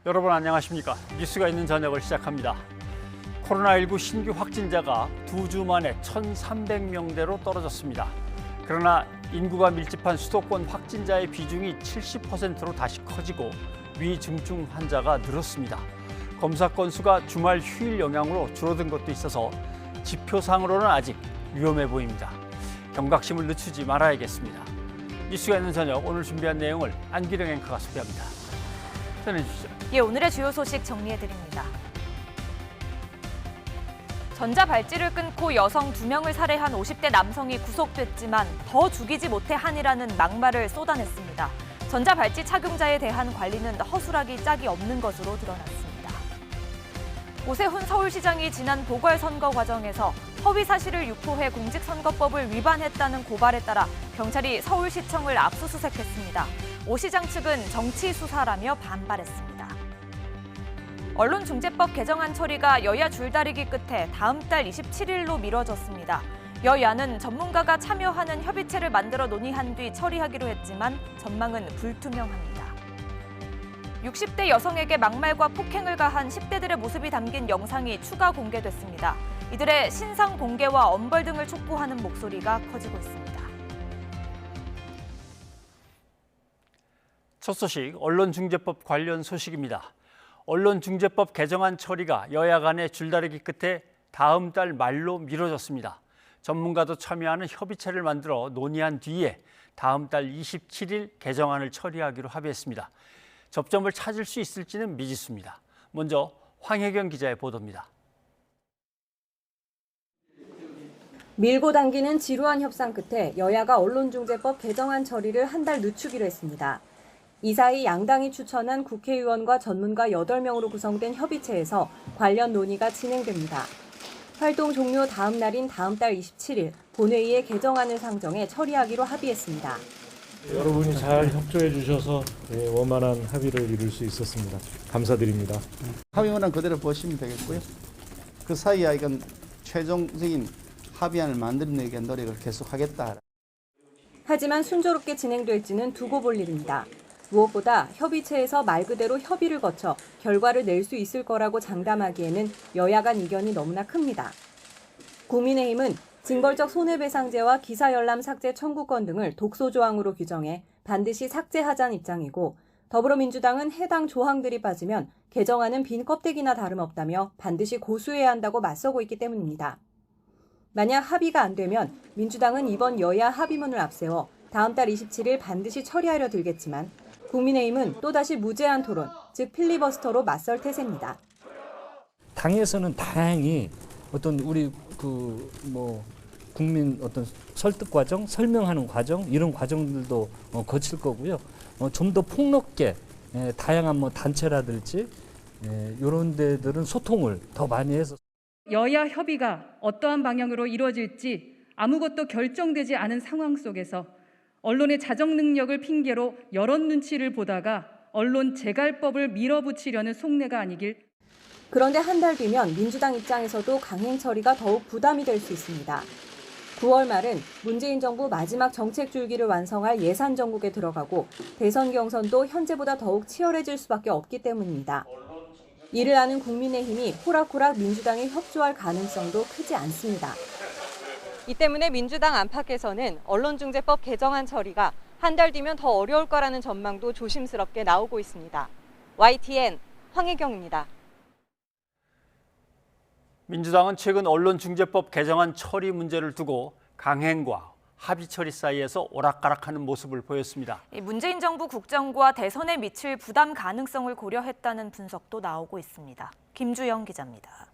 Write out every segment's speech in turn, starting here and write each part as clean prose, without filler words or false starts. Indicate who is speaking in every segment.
Speaker 1: 여러분 안녕하십니까? 뉴스가 있는 저녁을 시작합니다. 코로나19 신규 확진자가 2주 만에 1,300명대로 떨어졌습니다. 그러나 인구가 밀집한 수도권 확진자의 비중이 70%로 다시 커지고 위중증 환자가 늘었습니다. 검사 건수가 주말 휴일 영향으로 줄어든 것도 있어서 지표상으로는 아직 위험해 보입니다. 경각심을 늦추지 말아야겠습니다. 뉴스가 있는 저녁 오늘 준비한 내용을 안기령 앵커가 소개합니다. 전해주시죠.
Speaker 2: 오늘의 주요 소식 정리해드립니다. 전자발찌를 끊고 여성 2명을 살해한 50대 남성이 구속됐지만 더 죽이지 못해 한이라는 막말을 쏟아냈습니다. 전자발찌 착용자에 대한 관리는 허술하기 짝이 없는 것으로 드러났습니다. 오세훈 서울시장이 지난 보궐선거 과정에서 허위 사실을 유포해 공직선거법을 위반했다는 고발에 따라 경찰이 서울시청을 압수수색했습니다. 오 시장 측은 정치 수사라며 반발했습니다. 언론중재법 개정안 처리가 여야 줄다리기 끝에 다음 달 27일로 미뤄졌습니다. 여야는 전문가가 참여하는 협의체를 만들어 논의한 뒤 처리하기로 했지만 전망은 불투명합니다. 60대 여성에게 막말과 폭행을 가한 10대들의 모습이 담긴 영상이 추가 공개됐습니다. 이들의 신상 공개와 엄벌 등을 촉구하는 목소리가 커지고 있습니다.
Speaker 1: 첫 소식, 언론중재법 관련 소식입니다. 언론중재법 개정안 처리가 여야 간의 줄다리기 끝에 다음 달 말로 미뤄졌습니다. 전문가도 참여하는 협의체를 만들어 논의한 뒤에 다음 달 27일 개정안을 처리하기로 합의했습니다. 접점을 찾을 수 있을지는 미지수입니다. 먼저 황혜경 기자의 보도입니다.
Speaker 3: 밀고 당기는 지루한 협상 끝에 여야가 언론중재법 개정안 처리를 한 달 늦추기로 했습니다. 이 사이 양당이 추천한 국회의원과 전문가 8명으로 구성된 협의체에서 관련 논의가 진행됩니다. 활동 종료 다음 날인 다음 달 27일 본회의에 개정안을 상정해 처리하기로 합의했습니다.
Speaker 4: 여러분이 잘 협조해 주셔서 원만한 합의를 이룰 수 있었습니다. 감사드립니다.
Speaker 5: 합의문은 그대로 보시면 되겠고요. 그 사이에 이건 최종적인 합의안을 만드는 위한 노력을 계속하겠다.
Speaker 3: 하지만 순조롭게 진행될지는 두고 볼 일입니다. 무엇보다 협의체에서 말 그대로 협의를 거쳐 결과를 낼 수 있을 거라고 장담하기에는 여야 간 이견이 너무나 큽니다. 국민의힘은 징벌적 손해배상제와 기사열람 삭제 청구권 등을 독소 조항으로 규정해 반드시 삭제하자는 입장이고, 더불어민주당은 해당 조항들이 빠지면 개정안은 빈 껍데기나 다름없다며 반드시 고수해야 한다고 맞서고 있기 때문입니다. 만약 합의가 안 되면 민주당은 이번 여야 합의문을 앞세워 다음 달 27일 반드시 처리하려 들겠지만, 국민의힘은 또다시 무제한 토론, 즉 필리버스터로 맞설 태세입니다.
Speaker 6: 당에서는 다행히 어떤 우리 국민 어떤 설득 과정, 설명하는 과정 이런 과정들도 거칠 거고요. 좀 더 폭넓게 다양한 단체라든지 이런 데들은 소통을 더 많이 해서
Speaker 7: 여야 협의가 어떠한 방향으로 이루어질지 아무것도 결정되지 않은 상황 속에서 언론의 자정 능력을 핑계로 여론 눈치를 보다가 언론 재갈법을 밀어붙이려는 속내가 아니길.
Speaker 3: 그런데 한 달 뒤면 민주당 입장에서도 강행 처리가 더욱 부담이 될 수 있습니다. 9월 말은 문재인 정부 마지막 정책 줄기를 완성할 예산 정국에 들어가고 대선 경선도 현재보다 더욱 치열해질 수밖에 없기 때문입니다. 이를 아는 국민의힘이 호락호락 민주당에 협조할 가능성도 크지 않습니다.
Speaker 8: 이 때문에 민주당 안팎에서는 언론중재법 개정안 처리가 한 달 뒤면 더 어려울 거라는 전망도 조심스럽게 나오고 있습니다. YTN 황혜경입니다.
Speaker 1: 민주당은 최근 언론중재법 개정안 처리 문제를 두고 강행과 합의 처리 사이에서 오락가락하는 모습을 보였습니다.
Speaker 2: 문재인 정부 국정과 대선에 미칠 부담 가능성을 고려했다는 분석도 나오고 있습니다. 김주영 기자입니다.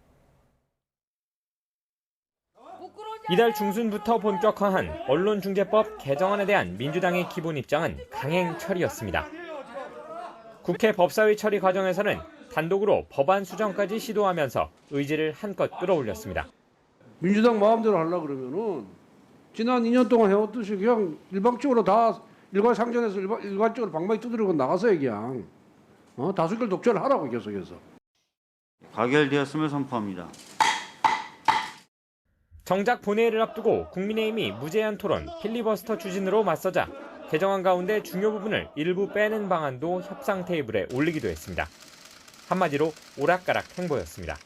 Speaker 9: 이달 중순부터 본격화한 언론중재법 개정안에 대한 민주당의 기본 입장은 강행 처리였습니다. 국회 법사위 처리 과정에서는 단독으로 법안 수정까지 시도하면서 의지를 한껏 끌어올렸습니다.
Speaker 10: 민주당 마음대로 하려고 그러면은 지난 2년 동안 해왔듯이 그냥 일방적으로 다 일괄상정해서 일괄적으로 방망이 두드리고 나가서 그냥 다수결 독재를 하라고 계속해서.
Speaker 11: 가결되었음을 선포합니다.
Speaker 9: 정작 본회의를 앞두고 국민의힘이 무제한 토론, 필리버스터 추진으로 맞서자 개정안 가운데 중요 부분을 일부 빼는 방안도 협상 테이블에 올리기도 했습니다. 한마디로 오락가락 행보였습니다.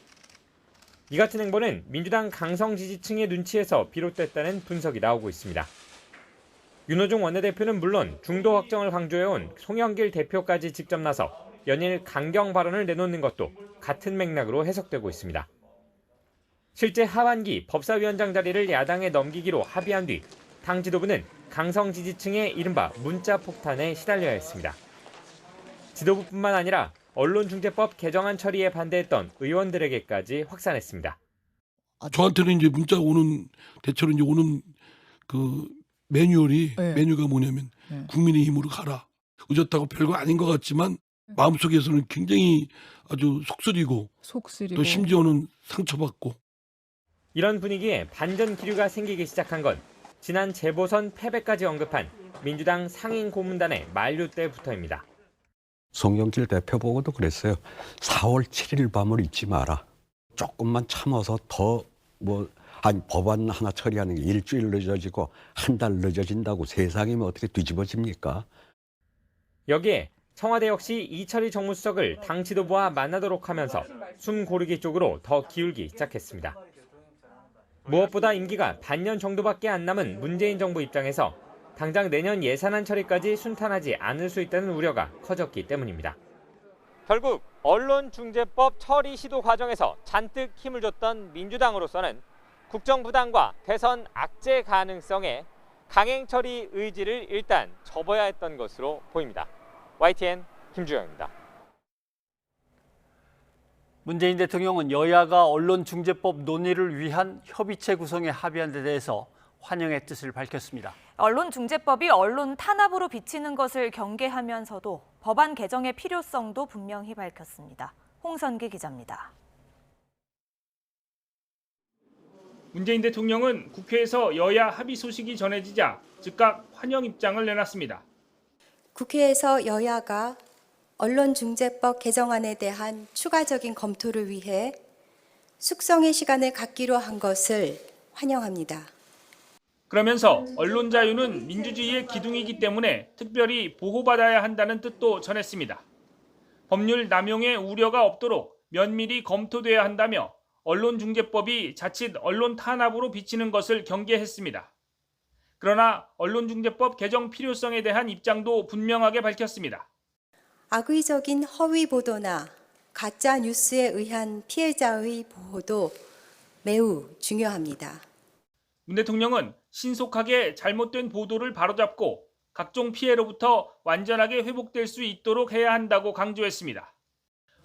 Speaker 9: 이 같은 행보는 민주당 강성 지지층의 눈치에서 비롯됐다는 분석이 나오고 있습니다. 윤호중 원내대표는 물론 중도 확정을 강조해온 송영길 대표까지 직접 나서 연일 강경 발언을 내놓는 것도 같은 맥락으로 해석되고 있습니다. 실제 하반기 법사위원장 자리를 야당에 넘기기로 합의한 뒤 당 지도부는 강성 지지층의 이른바 문자 폭탄에 시달려야 했습니다. 지도부뿐만 아니라 언론중재법 개정안 처리에 반대했던 의원들에게까지 확산했습니다.
Speaker 12: 저한테는 이제 문자 오는 대체로 이제 오는 그 메뉴가 뭐냐면 국민의힘으로 가라. 의젓하고 별거 아닌 것 같지만 마음속에서는 굉장히 아주 속쓰리고 또 심지어는 상처받고.
Speaker 9: 이런 분위기에 반전 기류가 생기기 시작한 건 지난 재보선 패배까지 언급한 민주당 상임 고문단의 만류 때부터입니다.
Speaker 13: 송영길 대표 보고도 그랬어요. 4월 7일 밤을 잊지 마라. 조금만 참아서 법안 하나 처리하는 게 일주일 늦어지고 한 달 늦어진다고 세상이면 어떻게 뒤집어집니까?
Speaker 9: 여기에 청와대 역시 이철희 정무수석을 당 지도부와 만나도록 하면서 숨 고르기 쪽으로 더 기울기 시작했습니다. 무엇보다 임기가 반년 정도밖에 안 남은 문재인 정부 입장에서 당장 내년 예산안 처리까지 순탄하지 않을 수 있다는 우려가 커졌기 때문입니다. 결국 언론중재법 처리 시도 과정에서 잔뜩 힘을 줬던 민주당으로서는 국정부당과 대선 악재 가능성에 강행 처리 의지를 일단 접어야 했던 것으로 보입니다. YTN 김주영입니다.
Speaker 1: 문재인 대통령은 여야가 언론중재법 논의를 위한 협의체 구성에 합의한 데 대해서 환영의 뜻을 밝혔습니다.
Speaker 2: 언론중재법이 언론 탄압으로 비치는 것을 경계하면서도 법안 개정의 필요성도 분명히 밝혔습니다. 홍선기 기자입니다.
Speaker 14: 문재인 대통령은 국회에서 여야 합의 소식이 전해지자 즉각 환영 입장을 내놨습니다.
Speaker 15: 국회에서 여야가 언론중재법 개정안에 대한 추가적인 검토를 위해 숙성의 시간을 갖기로 한 것을 환영합니다.
Speaker 14: 그러면서 언론 자유는 민주주의의 기둥이기 때문에 특별히 보호받아야 한다는 뜻도 전했습니다. 법률 남용의 우려가 없도록 면밀히 검토돼야 한다며 언론중재법이 자칫 언론 탄압으로 비치는 것을 경계했습니다. 그러나 언론중재법 개정 필요성에 대한 입장도 분명하게 밝혔습니다.
Speaker 15: 악의적인 허위 보도나 가짜 뉴스에 의한 피해자의 보호도 매우 중요합니다.
Speaker 14: 문 대통령은 신속하게 잘못된 보도를 바로잡고 각종 피해로부터 완전하게 회복될 수 있도록 해야 한다고 강조했습니다.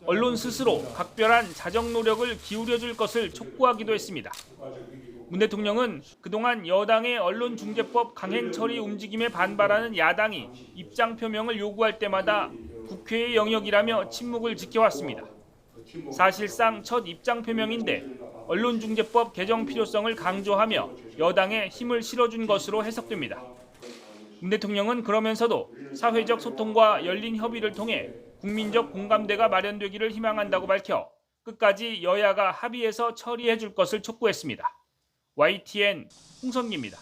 Speaker 14: 언론 스스로 각별한 자정 노력을 기울여줄 것을 촉구하기도 했습니다. 문 대통령은 그동안 여당의 언론중재법 강행 처리 움직임에 반발하는 야당이 입장 표명을 요구할 때마다 국회의 영역이라며 침묵을 지켜왔습니다. 사실상 첫 입장 표명인데 언론중재법 개정 필요성을 강조하며 여당에 힘을 실어준 것으로 해석됩니다. 문 대통령은 그러면서도 사회적 소통과 열린 협의를 통해 국민적 공감대가 마련되기를 희망한다고 밝혀 끝까지 여야가 합의해서 처리해 줄 것을 촉구했습니다. YTN 홍선기입니다.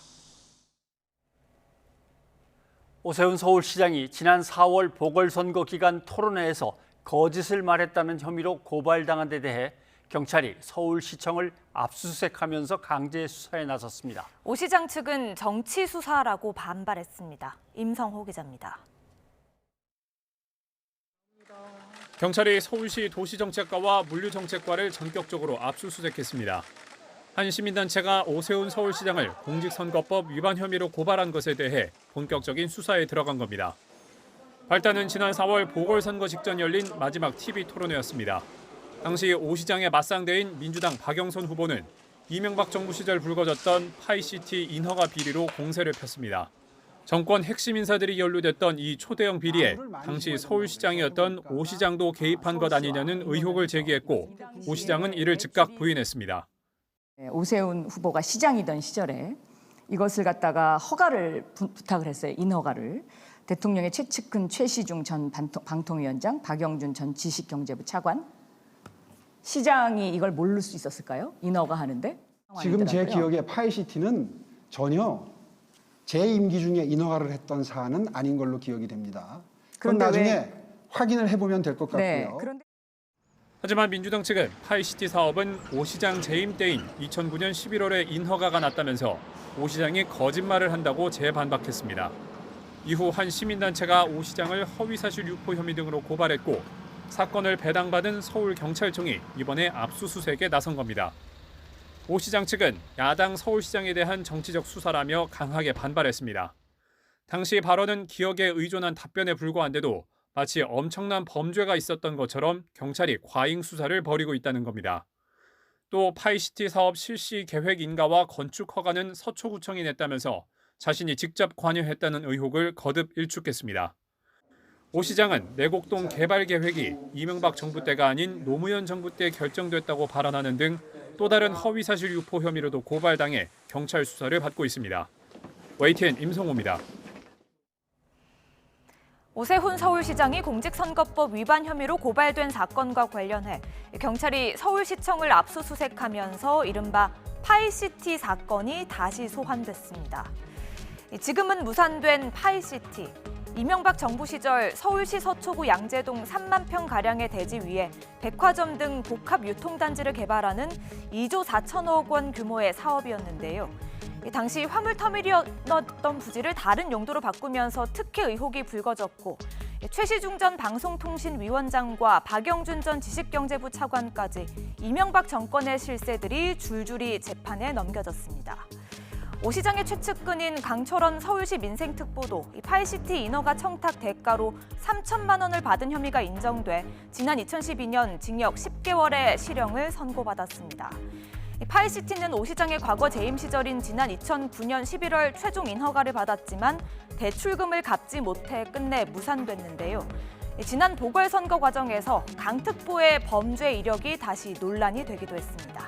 Speaker 1: 오세훈 서울시장이 지난 4월 보궐선거 기간 토론회에서 거짓을 말했다는 혐의로 고발당한 데 대해 경찰이 서울시청을 압수수색하면서 강제 수사에 나섰습니다.
Speaker 2: 오 시장 측은 정치 수사라고 반발했습니다. 임성호 기자입니다.
Speaker 16: 경찰이 서울시 도시정책과와 물류정책과를 전격적으로 압수수색했습니다. 한 시민단체가 오세훈 서울시장을 공직선거법 위반 혐의로 고발한 것에 대해 본격적인 수사에 들어간 겁니다. 발단은 지난 4월 보궐선거 직전 열린 마지막 TV 토론회였습니다. 당시 오 시장의 맞상대인 민주당 박영선 후보는 이명박 정부 시절 불거졌던 파이시티 인허가 비리로 공세를 폈습니다. 정권 핵심 인사들이 연루됐던 이 초대형 비리에 당시 서울시장이었던 오 시장도 개입한 것 아니냐는 의혹을 제기했고 오 시장은 이를 즉각 부인했습니다.
Speaker 17: 오세훈 후보가 시장이던 시절에 이것을 갖다가 허가를 부탁을 했어요. 인허가를. 대통령의 최측근 최시중 전 방통위원장, 박영준 전 지식경제부 차관. 시장이 이걸 모를 수 있었을까요? 인허가 하는데?
Speaker 18: 지금 제 기억에 파이시티는 전혀 제 임기 중에 인허가를 했던 사안은 아닌 걸로 기억이 됩니다. 그건 나중에 확인을 해보면 될 것 같고요.
Speaker 17: 그런데
Speaker 16: 하지만 민주당 측은 파이시티 사업은 오 시장 재임 때인 2009년 11월에 인허가가 났다면서 오 시장이 거짓말을 한다고 재반박했습니다. 이후 한 시민단체가 오 시장을 허위사실 유포 혐의 등으로 고발했고 사건을 배당받은 서울경찰청이 이번에 압수수색에 나선 겁니다. 오 시장 측은 야당 서울시장에 대한 정치적 수사라며 강하게 반발했습니다. 당시 발언은 기억에 의존한 답변에 불과한데도 마치 엄청난 범죄가 있었던 것처럼 경찰이 과잉 수사를 벌이고 있다는 겁니다. 또 파이시티 사업 실시 계획 인가와 건축 허가는 서초구청이 냈다면서 자신이 직접 관여했다는 의혹을 거듭 일축했습니다. 오 시장은 내곡동 개발 계획이 이명박 정부 때가 아닌 노무현 정부 때 결정됐다고 발언하는 등 또 다른 허위사실 유포 혐의로도 고발당해 경찰 수사를 받고 있습니다. YTN 임성호입니다.
Speaker 2: 오세훈 서울시장이 공직선거법 위반 혐의로 고발된 사건과 관련해 경찰이 서울시청을 압수수색하면서 이른바 파이시티 사건이 다시 소환됐습니다. 지금은 무산된 파이시티. 이명박 정부 시절 서울시 서초구 양재동 3만 평가량의 대지 위에 백화점 등 복합 유통단지를 개발하는 2조 4천억 원 규모의 사업이었는데요. 당시 화물터미널이었던 부지를 다른 용도로 바꾸면서 특혜 의혹이 불거졌고 최시중 전 방송통신위원장과 박영준 전 지식경제부 차관까지 이명박 정권의 실세들이 줄줄이 재판에 넘겨졌습니다. 오 시장의 최측근인 강철원 서울시 민생특보도 파이시티 인허가 청탁 대가로 3천만 원을 받은 혐의가 인정돼 지난 2012년 징역 10개월의 실형을 선고받았습니다. 파이시티는 오 시장의 과거 재임 시절인 지난 2009년 11월 최종 인허가를 받았지만 대출금을 갚지 못해 끝내 무산됐는데요. 지난 보궐선거 과정에서 강 특보의 범죄 이력이 다시 논란이 되기도 했습니다.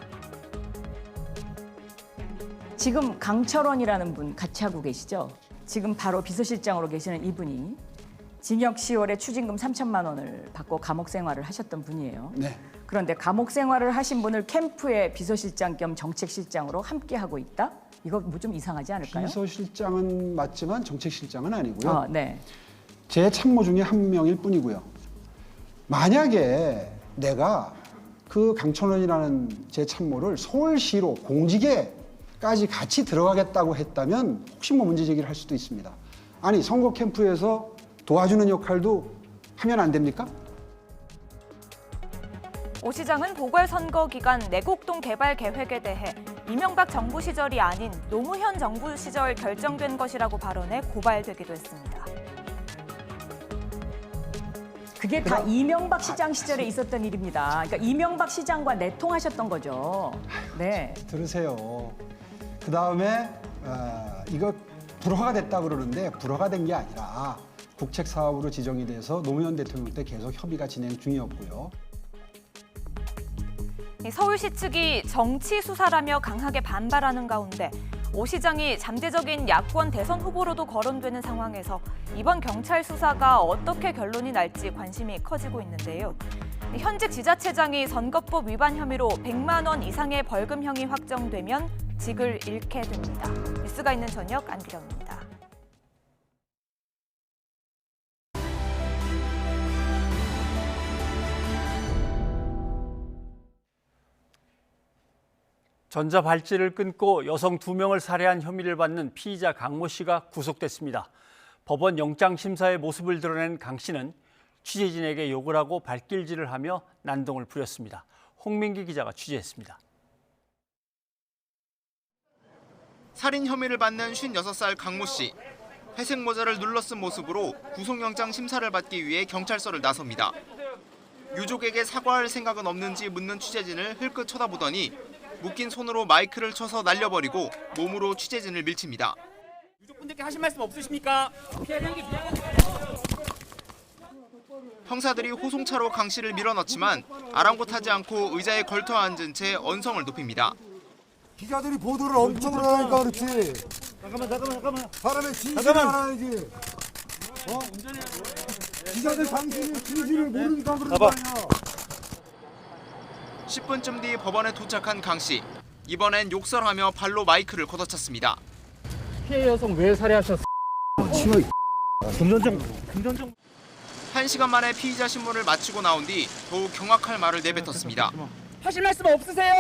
Speaker 17: 지금 강철원이라는 분 같이 하고 계시죠? 지금 바로 비서실장으로 계시는 이분이 징역 10월에 추징금 3천만 원을 받고 감옥 생활을 하셨던 분이에요.
Speaker 18: 네.
Speaker 17: 그런데 감옥 생활을 하신 분을 캠프의 비서실장 겸 정책실장으로 함께 하고 있다? 이거 뭐 좀 이상하지 않을까요?
Speaker 18: 비서실장은 맞지만 정책실장은 아니고요.
Speaker 17: 네.
Speaker 18: 제 참모 중에 한 명일 뿐이고요. 만약에 내가 그 강철원이라는 제 참모를 서울시로 공직에까지 같이 들어가겠다고 했다면 혹시 뭐 문제 제기를 할 수도 있습니다. 아니 선거 캠프에서 도와주는 역할도 하면 안 됩니까?
Speaker 2: 오 시장은 보궐선거 기간 내곡동 개발 계획에 대해 이명박 정부 시절이 아닌 노무현 정부 시절 결정된 것이라고 발언해 고발되기도 했습니다.
Speaker 17: 그게 다 이명박 시장 시절에 있었던 일입니다. 그러니까 이명박 시장과 내통하셨던 거죠. 네.
Speaker 18: 들으세요. 그 다음에 이거 불허가 됐다 그러는데 불허가 된 게 아니라 국책 사업으로 지정이 돼서 노무현 대통령 때 계속 협의가 진행 중이었고요.
Speaker 2: 서울시 측이 정치 수사라며 강하게 반발하는 가운데 오 시장이 잠재적인 야권 대선 후보로도 거론되는 상황에서 이번 경찰 수사가 어떻게 결론이 날지 관심이 커지고 있는데요. 현직 지자체장이 선거법 위반 혐의로 100만 원 이상의 벌금형이 확정되면 직을 잃게 됩니다. 뉴스가 있는 저녁 안기령입니다.
Speaker 1: 전자발찌를 끊고 여성 2명을 살해한 혐의를 받는 피의자 강모 씨가 구속됐습니다. 법원 영장심사의 모습을 드러낸 강 씨는 취재진에게 욕을 하고 발길질을 하며 난동을 부렸습니다. 홍민기 기자가 취재했습니다.
Speaker 19: 살인 혐의를 받는 56살 강모 씨. 회색 모자를 눌러쓴 모습으로 구속영장 심사를 받기 위해 경찰서를 나섭니다. 유족에게 사과할 생각은 없는지 묻는 취재진을 흘끗 쳐다보더니 묶인 손으로 마이크를 쳐서 날려버리고 몸으로 취재진을 밀칩니다.
Speaker 20: 유족분들께 하실 말씀 없으십니까?
Speaker 19: 형사들이 호송차로 강 씨를 밀어넣지만 아랑곳하지 않고 의자에 걸터 앉은 채 언성을 높입니다.
Speaker 21: 기자들이 보도를 엄청 하니까 그렇지. 잠깐만. 사람의 진실을 알아야지. 기자들 당신이 진실을 모르니까 그런 거 아니야.
Speaker 19: 10분쯤 뒤 법원에 도착한 강 씨. 이번엔 욕설하며 발로 마이크를 걷어찼습니다.
Speaker 20: 피해 여성 왜 살해하셨어?
Speaker 21: 금전적.
Speaker 19: 1시간 만에 피의자 신문을 마치고 나온 뒤 더욱 경악할 말을 내뱉었습니다.
Speaker 20: 하실 말씀 없으세요?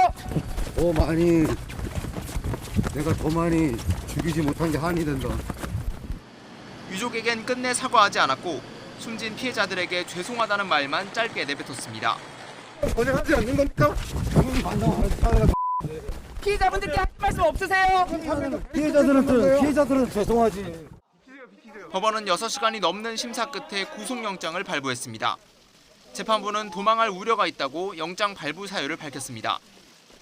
Speaker 21: 내가 더 많이 죽이지 못한 게 한이 된다.
Speaker 19: 유족에겐 끝내 사과하지 않았고 숨진 피해자들에게 죄송하다는 말만 짧게 내뱉었습니다.
Speaker 21: 고생하지 않는 겁니까?
Speaker 20: 피해자분들께 하실 말씀 없으세요?
Speaker 21: 피해자들은 죄송하지.
Speaker 19: 법원은 6시간이 넘는 심사 끝에 구속영장을 발부했습니다. 재판부는 도망할 우려가 있다고 영장 발부 사유를 밝혔습니다.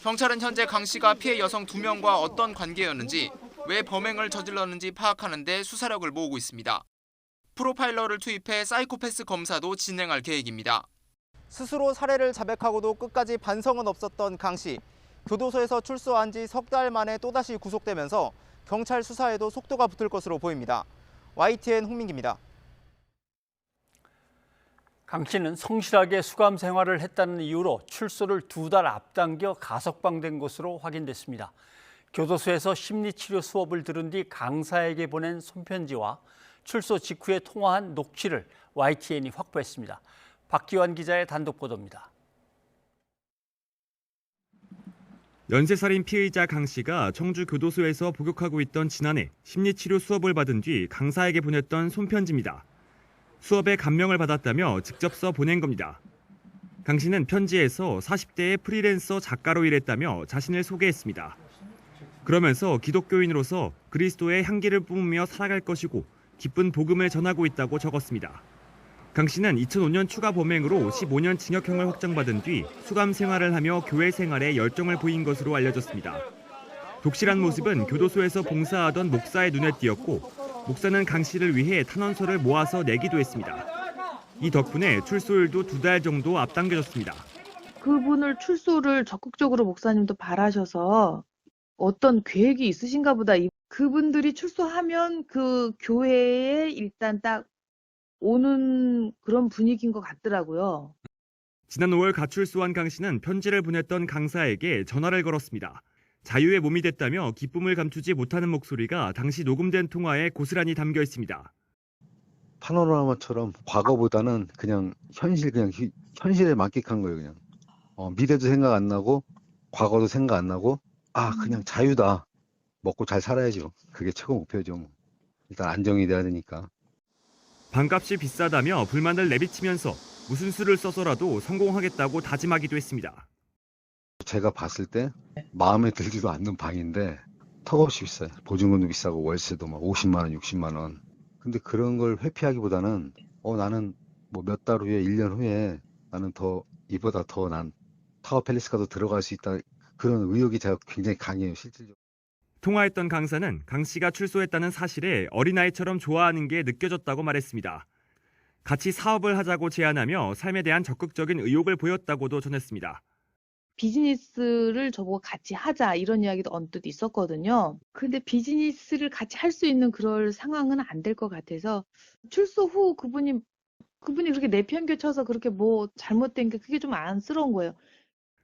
Speaker 19: 경찰은 현재 강 씨가 피해 여성 2명과 어떤 관계였는지, 왜 범행을 저질렀는지 파악하는 데 수사력을 모으고 있습니다. 프로파일러를 투입해 사이코패스 검사도 진행할 계획입니다.
Speaker 4: 스스로 살해를 자백하고도 끝까지 반성은 없었던 강 씨. 교도소에서 출소한 지 석 달 만에 또다시 구속되면서 경찰 수사에도 속도가 붙을 것으로 보입니다. YTN 홍민기입니다.
Speaker 1: 강 씨는 성실하게 수감 생활을 했다는 이유로 출소를 2달 앞당겨 가석방된 것으로 확인됐습니다. 교도소에서 심리치료 수업을 들은 뒤 강사에게 보낸 손편지와 출소 직후에 통화한 녹취를 YTN이 확보했습니다. 박기환 기자의 단독 보도입니다.
Speaker 22: 연쇄살인 피의자 강 씨가 청주 교도소에서 복역하고 있던 지난해 심리치료 수업을 받은 뒤 강사에게 보냈던 손편지입니다. 수업에 감명을 받았다며 직접 써 보낸 겁니다. 강 씨는 편지에서 40대의 프리랜서 작가로 일했다며 자신을 소개했습니다. 그러면서 기독교인으로서 그리스도의 향기를 뿜으며 살아갈 것이고 기쁜 복음을 전하고 있다고 적었습니다. 강 씨는 2005년 추가 범행으로 15년 징역형을 확정받은 뒤 수감 생활을 하며 교회 생활에 열정을 보인 것으로 알려졌습니다. 독실한 모습은 교도소에서 봉사하던 목사의 눈에 띄었고 목사는 강 씨를 위해 탄원서를 모아서 내기도 했습니다. 이 덕분에 출소율도 2달 정도 앞당겨졌습니다.
Speaker 23: 그분을 출소를 적극적으로 목사님도 바라셔서 어떤 계획이 있으신가 보다. 그분들이 출소하면 그 교회에 일단 딱 오는 그런 분위기인 것 같더라고요.
Speaker 22: 지난 5월 가출소한 강 씨는 편지를 보냈던 강사에게 전화를 걸었습니다. 자유의 몸이 됐다며 기쁨을 감추지 못하는 목소리가 당시 녹음된 통화에 고스란히 담겨 있습니다.
Speaker 24: 파노라마처럼 과거보다는 그냥 현실에 만끽한 거예요. 그냥 미래도 생각 안 나고 과거도 생각 안 나고 그냥 자유다. 먹고 잘 살아야죠. 그게 최고 목표죠. 일단 안정이 돼야 되니까.
Speaker 22: 방값이 비싸다며 불만을 내비치면서 무슨 수를 써서라도 성공하겠다고 다짐하기도 했습니다.
Speaker 24: 제가 봤을 때 마음에 들지도 않는 방인데 턱없이 비싸요. 보증금도 비싸고 월세도 막 50만 원, 60만 원. 근데 그런 걸 회피하기보다는 나는 뭐 몇 달 후에, 1년 후에 나는 이보다 더 난 타워 팰리스가도 들어갈 수 있다. 그런 의욕이 제가 굉장히 강해요, 실질적으로.
Speaker 22: 통화했던 강사는 강 씨가 출소했다는 사실에 어린아이처럼 좋아하는 게 느껴졌다고 말했습니다. 같이 사업을 하자고 제안하며 삶에 대한 적극적인 의욕을 보였다고도 전했습니다.
Speaker 23: 비즈니스를 저보고 같이 하자 이런 이야기도 언뜻 있었거든요. 근데 비즈니스를 같이 할 수 있는 그럴 상황은 안 될 것 같아서 출소 후 그분이 그렇게 내편겨쳐서 그렇게 뭐 잘못된 게 그게 좀 안쓰러운 거예요.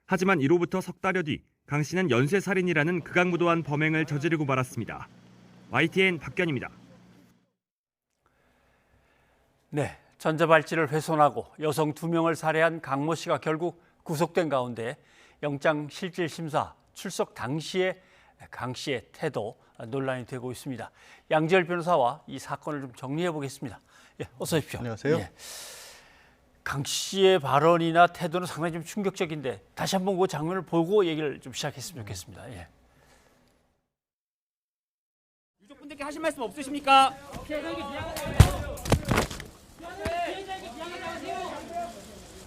Speaker 22: 하지만 이로부터 석 달여 뒤 강 씨는 연쇄살인이라는 극악무도한 범행을 저지르고 말았습니다. YTN 박견입니다.
Speaker 1: 네, 전자발찌를 훼손하고 여성 2명을 살해한 강모 씨가 결국 구속된 가운데 영장실질심사 출석 당시에 강 씨의 태도 논란이 되고 있습니다. 양지열 변호사와 이 사건을 좀 정리해 보겠습니다. 예, 어서 오십시오.
Speaker 25: 안녕하세요.
Speaker 1: 예. 강 씨의 발언이나 태도는 상당히 좀 충격적인데 다시 한번 그 장면을 보고 얘기를 좀 시작했으면 좋겠습니다. 예.
Speaker 20: 유족분들께 하실 말씀 없으십니까?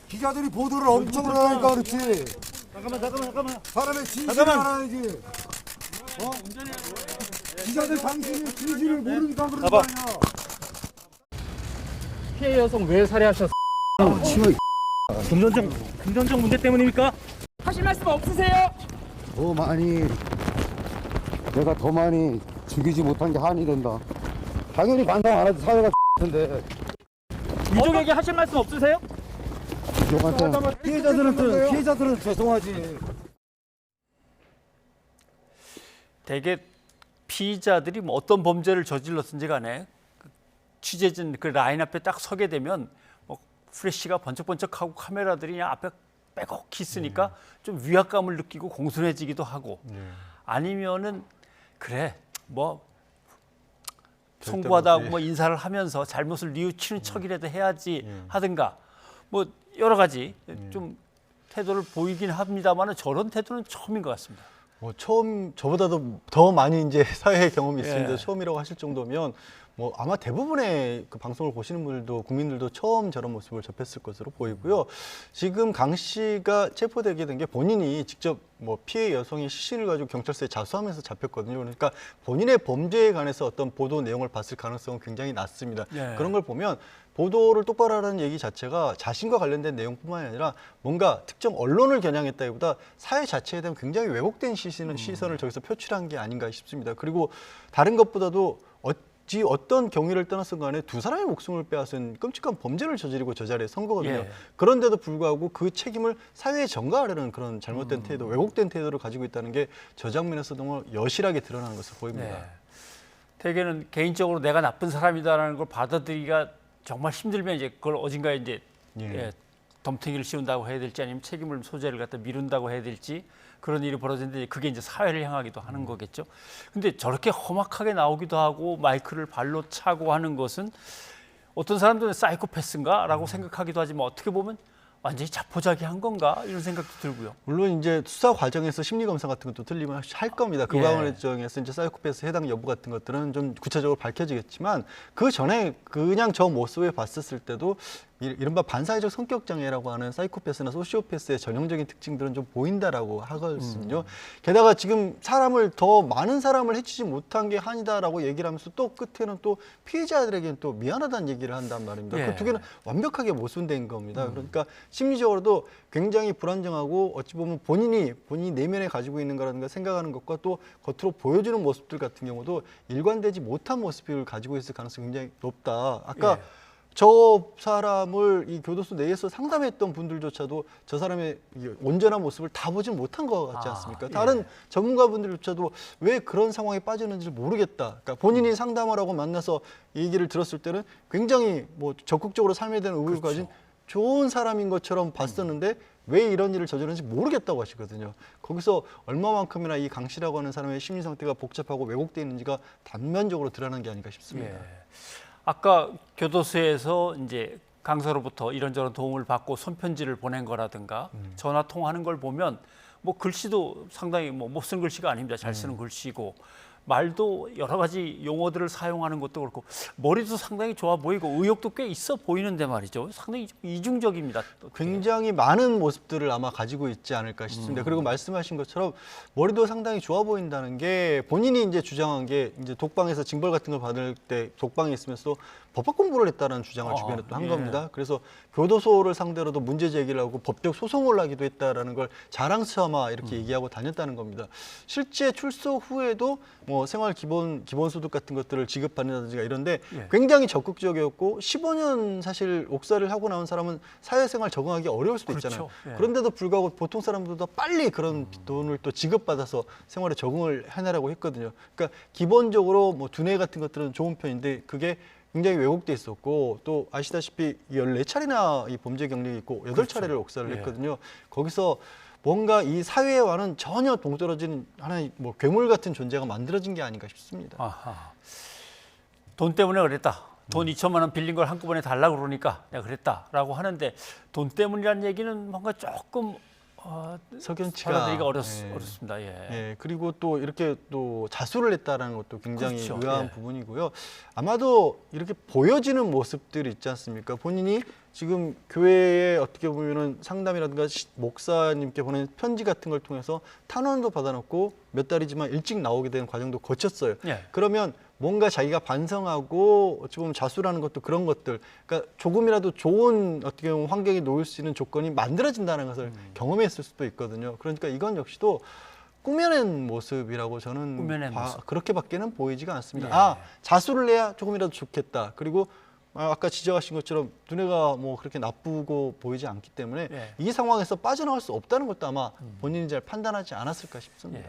Speaker 21: 기자들이 보도를 엄청 하니까 그렇지. 잠깐만. 사람의 진실을 알아야지. 기자들 당신이 진실을 모르니까 그러는 거 아니야.
Speaker 14: 피해 여성 왜 살해하셨어? 금전적 문제 때문입니까?
Speaker 20: 하실 말씀 없으세요?
Speaker 21: 내가 더 많이 죽이지 못한 게 한이 된다. 당연히 반성 안 하지. 사회가 텐데.
Speaker 14: 유족에게 하실 말씀 없으세요?
Speaker 21: 피해자들은 죄송하지.
Speaker 1: 대개 피의자들이 뭐 어떤 범죄를 저질렀든지 간에 취재진 그 라인 앞에 딱 서게 되면 뭐 프레쉬가 번쩍번쩍하고 카메라들이 그냥 앞에 빼곡히 있으니까 좀 위압감을 느끼고 공손해지기도 하고 아니면은 그래 뭐 송구하다고 뭐 인사를 하면서 잘못을 뉘우치는 척이라도 해야지 하든가 뭐 여러 가지 좀 태도를 보이긴 합니다만 저런 태도는 처음인 것 같습니다.
Speaker 3: 뭐 처음 저보다도 더 많이 이제 사회 경험이 있습니다.
Speaker 1: 예.
Speaker 3: 처음이라고 하실 정도면 뭐 아마 대부분의 그 방송을 보시는 분들도 국민들도 처음 저런 모습을 접했을 것으로 보이고요. 지금 강 씨가 체포되게 된 게 본인이 직접 뭐 피해 여성의 시신을 가지고 경찰서에 자수하면서 잡혔거든요. 그러니까 본인의 범죄에 관해서 어떤 보도 내용을 봤을 가능성은 굉장히 낮습니다.
Speaker 1: 예.
Speaker 3: 그런 걸 보면 보도를 똑바로 하라는 얘기 자체가 자신과 관련된 내용뿐만이 아니라 뭔가 특정 언론을 겨냥했다기보다 사회 자체에 대한 굉장히 왜곡된 시선을 저기서 표출한 게 아닌가 싶습니다. 그리고 다른 것보다도 어떤 경위를 떠났건 간에 두 사람의 목숨을 빼앗은 끔찍한 범죄를 저지르고 저 자리에 선 거거든요.
Speaker 1: 예.
Speaker 3: 그런데도 불구하고 그 책임을 사회에 전가하려는 그런 잘못된 태도, 왜곡된 태도를 가지고 있다는 게 저 장면에서 정말 여실하게 드러나는 것으로 보입니다.
Speaker 1: 네. 대개는 개인적으로 내가 나쁜 사람이다라는 걸 받아들이기가 정말 힘들면 이제 그걸 어딘가에 이제 덤탱이를 씌운다고 해야 될지 아니면 책임을 소재를 갖다 미룬다고 해야 될지 그런 일이 벌어지는데 그게 이제 사회를 향하기도 하는 거겠죠. 근데 저렇게 험악하게 나오기도 하고 마이크를 발로 차고 하는 것은 어떤 사람들은 사이코패스인가라고 생각하기도 하지만 어떻게 보면 완전히 자포자기한 건가 이런 생각도 들고요.
Speaker 3: 물론 이제 수사 과정에서 심리 검사 같은 것도 틀림없이 할 겁니다. 그 과정에서 이제 사이코패스 해당 여부 같은 것들은 좀 구체적으로 밝혀지겠지만 그 전에 그냥 저 모습을 봤었을 때도 이른바 반사회적 성격 장애라고 하는 사이코패스나 소시오패스의 전형적인 특징들은 좀 보인다라고 하거든요. 게다가 지금 더 많은 사람을 해치지 못한 게 한이다라고 얘기를 하면서 또 끝에는 또 피해자들에게는 또 미안하다는 얘기를 한단 말입니다. 그 두 개는 완벽하게 모순된 겁니다. 그러니까 심리적으로도 굉장히 불안정하고 어찌 보면 본인이 내면에 가지고 있는 거라든가 생각하는 것과 또 겉으로 보여주는 모습들 같은 경우도 일관되지 못한 모습을 가지고 있을 가능성이 굉장히 높다. 아까 저 사람을 이 교도소 내에서 상담했던 분들조차도 저 사람의 온전한 모습을 다 보진 못한 것 같지 않습니까? 다른 전문가분들조차도 왜 그런 상황에 빠졌는지 모르겠다. 그러니까 본인이 상담을 하고 만나서 얘기를 들었을 때는 굉장히 뭐 적극적으로 삶에 대한 의욕을 가진 좋은 사람인 것처럼 봤었는데 왜 이런 일을 저지르는지 모르겠다고 하시거든요. 거기서 얼마만큼이나 이 강 씨라고 하는 사람의 심리 상태가 복잡하고 왜곡되어 있는지가 단면적으로 드러나는 게 아닌가 싶습니다.
Speaker 1: 아까 교도소에서 이제 강사로부터 이런저런 도움을 받고 손편지를 보낸 거라든가 전화 통화하는 걸 보면 뭐 글씨도 상당히 뭐 못 쓴 글씨가 아닙니다. 잘 쓰는 글씨고 말도 여러 가지 용어들을 사용하는 것도 그렇고 머리도 상당히 좋아 보이고 의욕도 꽤 있어 보이는데 말이죠. 상당히 좀 이중적입니다.
Speaker 3: 굉장히 많은 모습들을 아마 가지고 있지 않을까 싶습니다. 그리고 말씀하신 것처럼 머리도 상당히 좋아 보인다는 게 본인이 이제 주장한 게 이제 독방에서 징벌 같은 걸 받을 때 독방에 있으면서도 법학 공부를 했다는 주장을 주변에 또 한 겁니다. 그래서 교도소를 상대로도 문제 제기를 하고 법적 소송을 하기도 했다라는 걸 자랑스러마 이렇게 얘기하고 다녔다는 겁니다. 실제 출소 후에도 뭐 생활 기본소득 같은 것들을 지급받는다든가 이런데 굉장히 적극적이었고 15년 사실 옥살이를 하고 나온 사람은 사회생활 적응하기 어려울 수도 있잖아요. 그런데도 불구하고 보통 사람들보다 빨리 그런 돈을 또 지급받아서 생활에 적응을 해내라고 했거든요. 그러니까 기본적으로 뭐 두뇌 같은 것들은 좋은 편인데 그게 굉장히 왜곡돼 있었고 또 아시다시피 14차례나 이 범죄 경력이 있고 8차례를 옥살을 했거든요. 거기서 뭔가 이 사회와는 전혀 동떨어진 하나의 뭐 괴물 같은 존재가 만들어진 게 아닌가 싶습니다.
Speaker 1: 돈 때문에 그랬다. 돈 2천만 원 빌린 걸 한꺼번에 달라고 그러니까 내가 그랬다라고 하는데 돈 때문이라는 얘기는 뭔가 조금
Speaker 3: 석연치가
Speaker 1: 받아들이기가 어렵습니다.
Speaker 3: 그리고 또 이렇게 또 자수를 했다라는 것도 굉장히
Speaker 1: 그렇죠.
Speaker 3: 의아한 부분이고요. 아마도 이렇게 보여지는 모습들이 있지 않습니까? 본인이 지금 교회에 어떻게 보면은 상담이라든가 목사님께 보낸 편지 같은 걸 통해서 탄원도 받아놓고 몇 달이지만 일찍 나오게 된 과정도 거쳤어요. 그러면 뭔가 자기가 반성하고 어찌 보면 자수라는 것도 그런 것들, 그러니까 조금이라도 좋은 어떻게 보면 환경에 놓일 수 있는 조건이 만들어진다는 것을 경험했을 수도 있거든요. 그러니까 이건 역시도 꾸며낸 모습이라고 저는 그렇게밖에는 보이지가 않습니다. 자수를 해야 조금이라도 좋겠다. 그리고 아까 지적하신 것처럼 두뇌가 뭐 그렇게 나쁘고 보이지 않기 때문에 이 상황에서 빠져나갈 수 없다는 것도 아마 본인이 잘 판단하지 않았을까 싶습니다.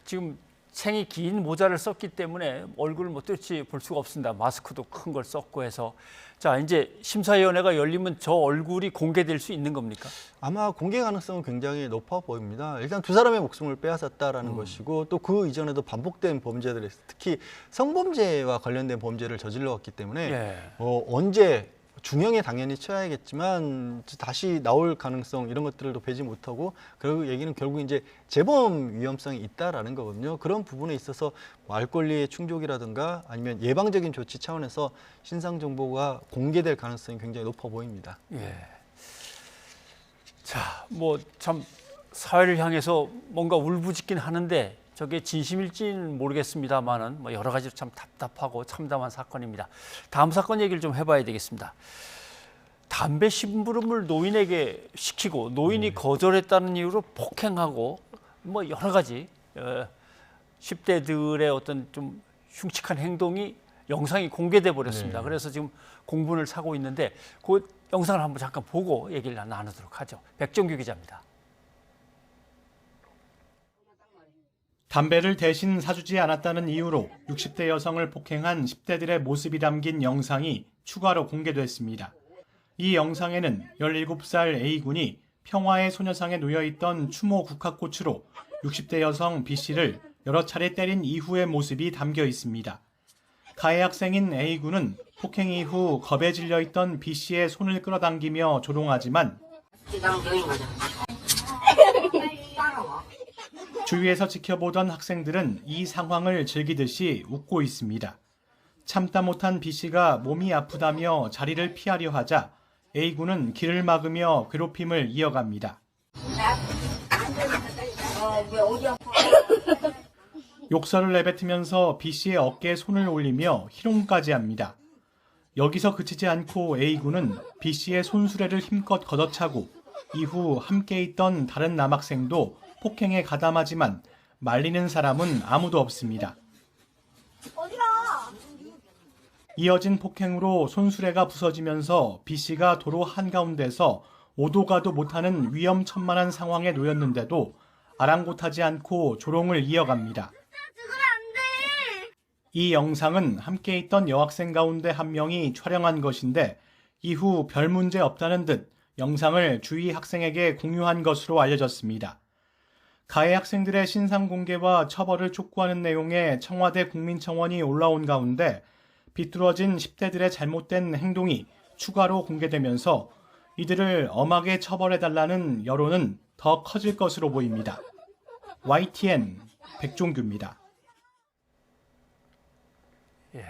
Speaker 1: 지금 생이 긴 모자를 썼기 때문에 얼굴을 뭐 뚜렷이 볼 수가 없습니다. 마스크도 큰 걸 썼고 해서. 자, 이제 심사위원회가 열리면 저 얼굴이 공개될 수 있는 겁니까?
Speaker 3: 아마 공개 가능성은 굉장히 높아 보입니다. 일단 두 사람의 목숨을 빼앗았다라는 것이고 또 그 이전에도 반복된 범죄들, 특히 성범죄와 관련된 범죄를 저질러왔기 때문에 언제 중형에 당연히 쳐야겠지만 다시 나올 가능성 이런 것들도 배지 못하고 그 얘기는 결국 이제 재범 위험성이 있다라는 거거든요. 그런 부분에 있어서 뭐 알 권리의 충족이라든가 아니면 예방적인 조치 차원에서 신상 정보가 공개될 가능성이 굉장히 높아 보입니다.
Speaker 1: 예. 자, 뭐 참 사회를 향해서 뭔가 울부짖긴 하는데 저게 진심일지는 모르겠습니다만은 뭐 여러 가지로 참 답답하고 참담한 사건입니다. 다음 사건 얘기를 좀 해봐야 되겠습니다. 담배 심부름을 노인에게 시키고 노인이 거절했다는 이유로 폭행하고 뭐 여러 가지 10대들의 어떤 좀 흉측한 행동이 영상이 공개돼 버렸습니다. 그래서 지금 공분을 사고 있는데 그 영상을 한번 잠깐 보고 얘기를 나누도록 하죠. 백정규 기자입니다.
Speaker 5: 담배를 대신 사주지 않았다는 이유로 60대 여성을 폭행한 10대들의 모습이 담긴 영상이 추가로 공개됐습니다. 이 영상에는 17살 A군이 평화의 소녀상에 놓여있던 추모 국화꽃으로 60대 여성 B씨를 여러 차례 때린 이후의 모습이 담겨 있습니다. 가해 학생인 A군은 폭행 이후 겁에 질려있던 B씨의 손을 끌어당기며 조롱하지만 주위에서 지켜보던 학생들은 이 상황을 즐기듯이 웃고 있습니다. 참다 못한 B씨가 몸이 아프다며 자리를 피하려 하자 A군은 길을 막으며 괴롭힘을 이어갑니다. 욕설을 내뱉으면서 B씨의 어깨에 손을 올리며 희롱까지 합니다. 여기서 그치지 않고 A군은 B씨의 손수레를 힘껏 걷어차고 이후 함께 있던 다른 남학생도 폭행에 가담하지만 말리는 사람은 아무도 없습니다. 이어진 폭행으로 손수레가 부서지면서 B씨가 도로 한가운데서 오도 가도 못하는 위험천만한 상황에 놓였는데도 아랑곳하지 않고 조롱을 이어갑니다. 이 영상은 함께 있던 여학생 가운데 한 명이 촬영한 것인데 이후 별 문제 없다는 듯 영상을 주위 학생에게 공유한 것으로 알려졌습니다. 가해 학생들의 신상 공개와 처벌을 촉구하는 내용의 청와대 국민청원이 올라온 가운데 비뚤어진 10대들의 잘못된 행동이 추가로 공개되면서 이들을 엄하게 처벌해달라는 여론은 더 커질 것으로 보입니다. YTN 백종규입니다.
Speaker 1: 예,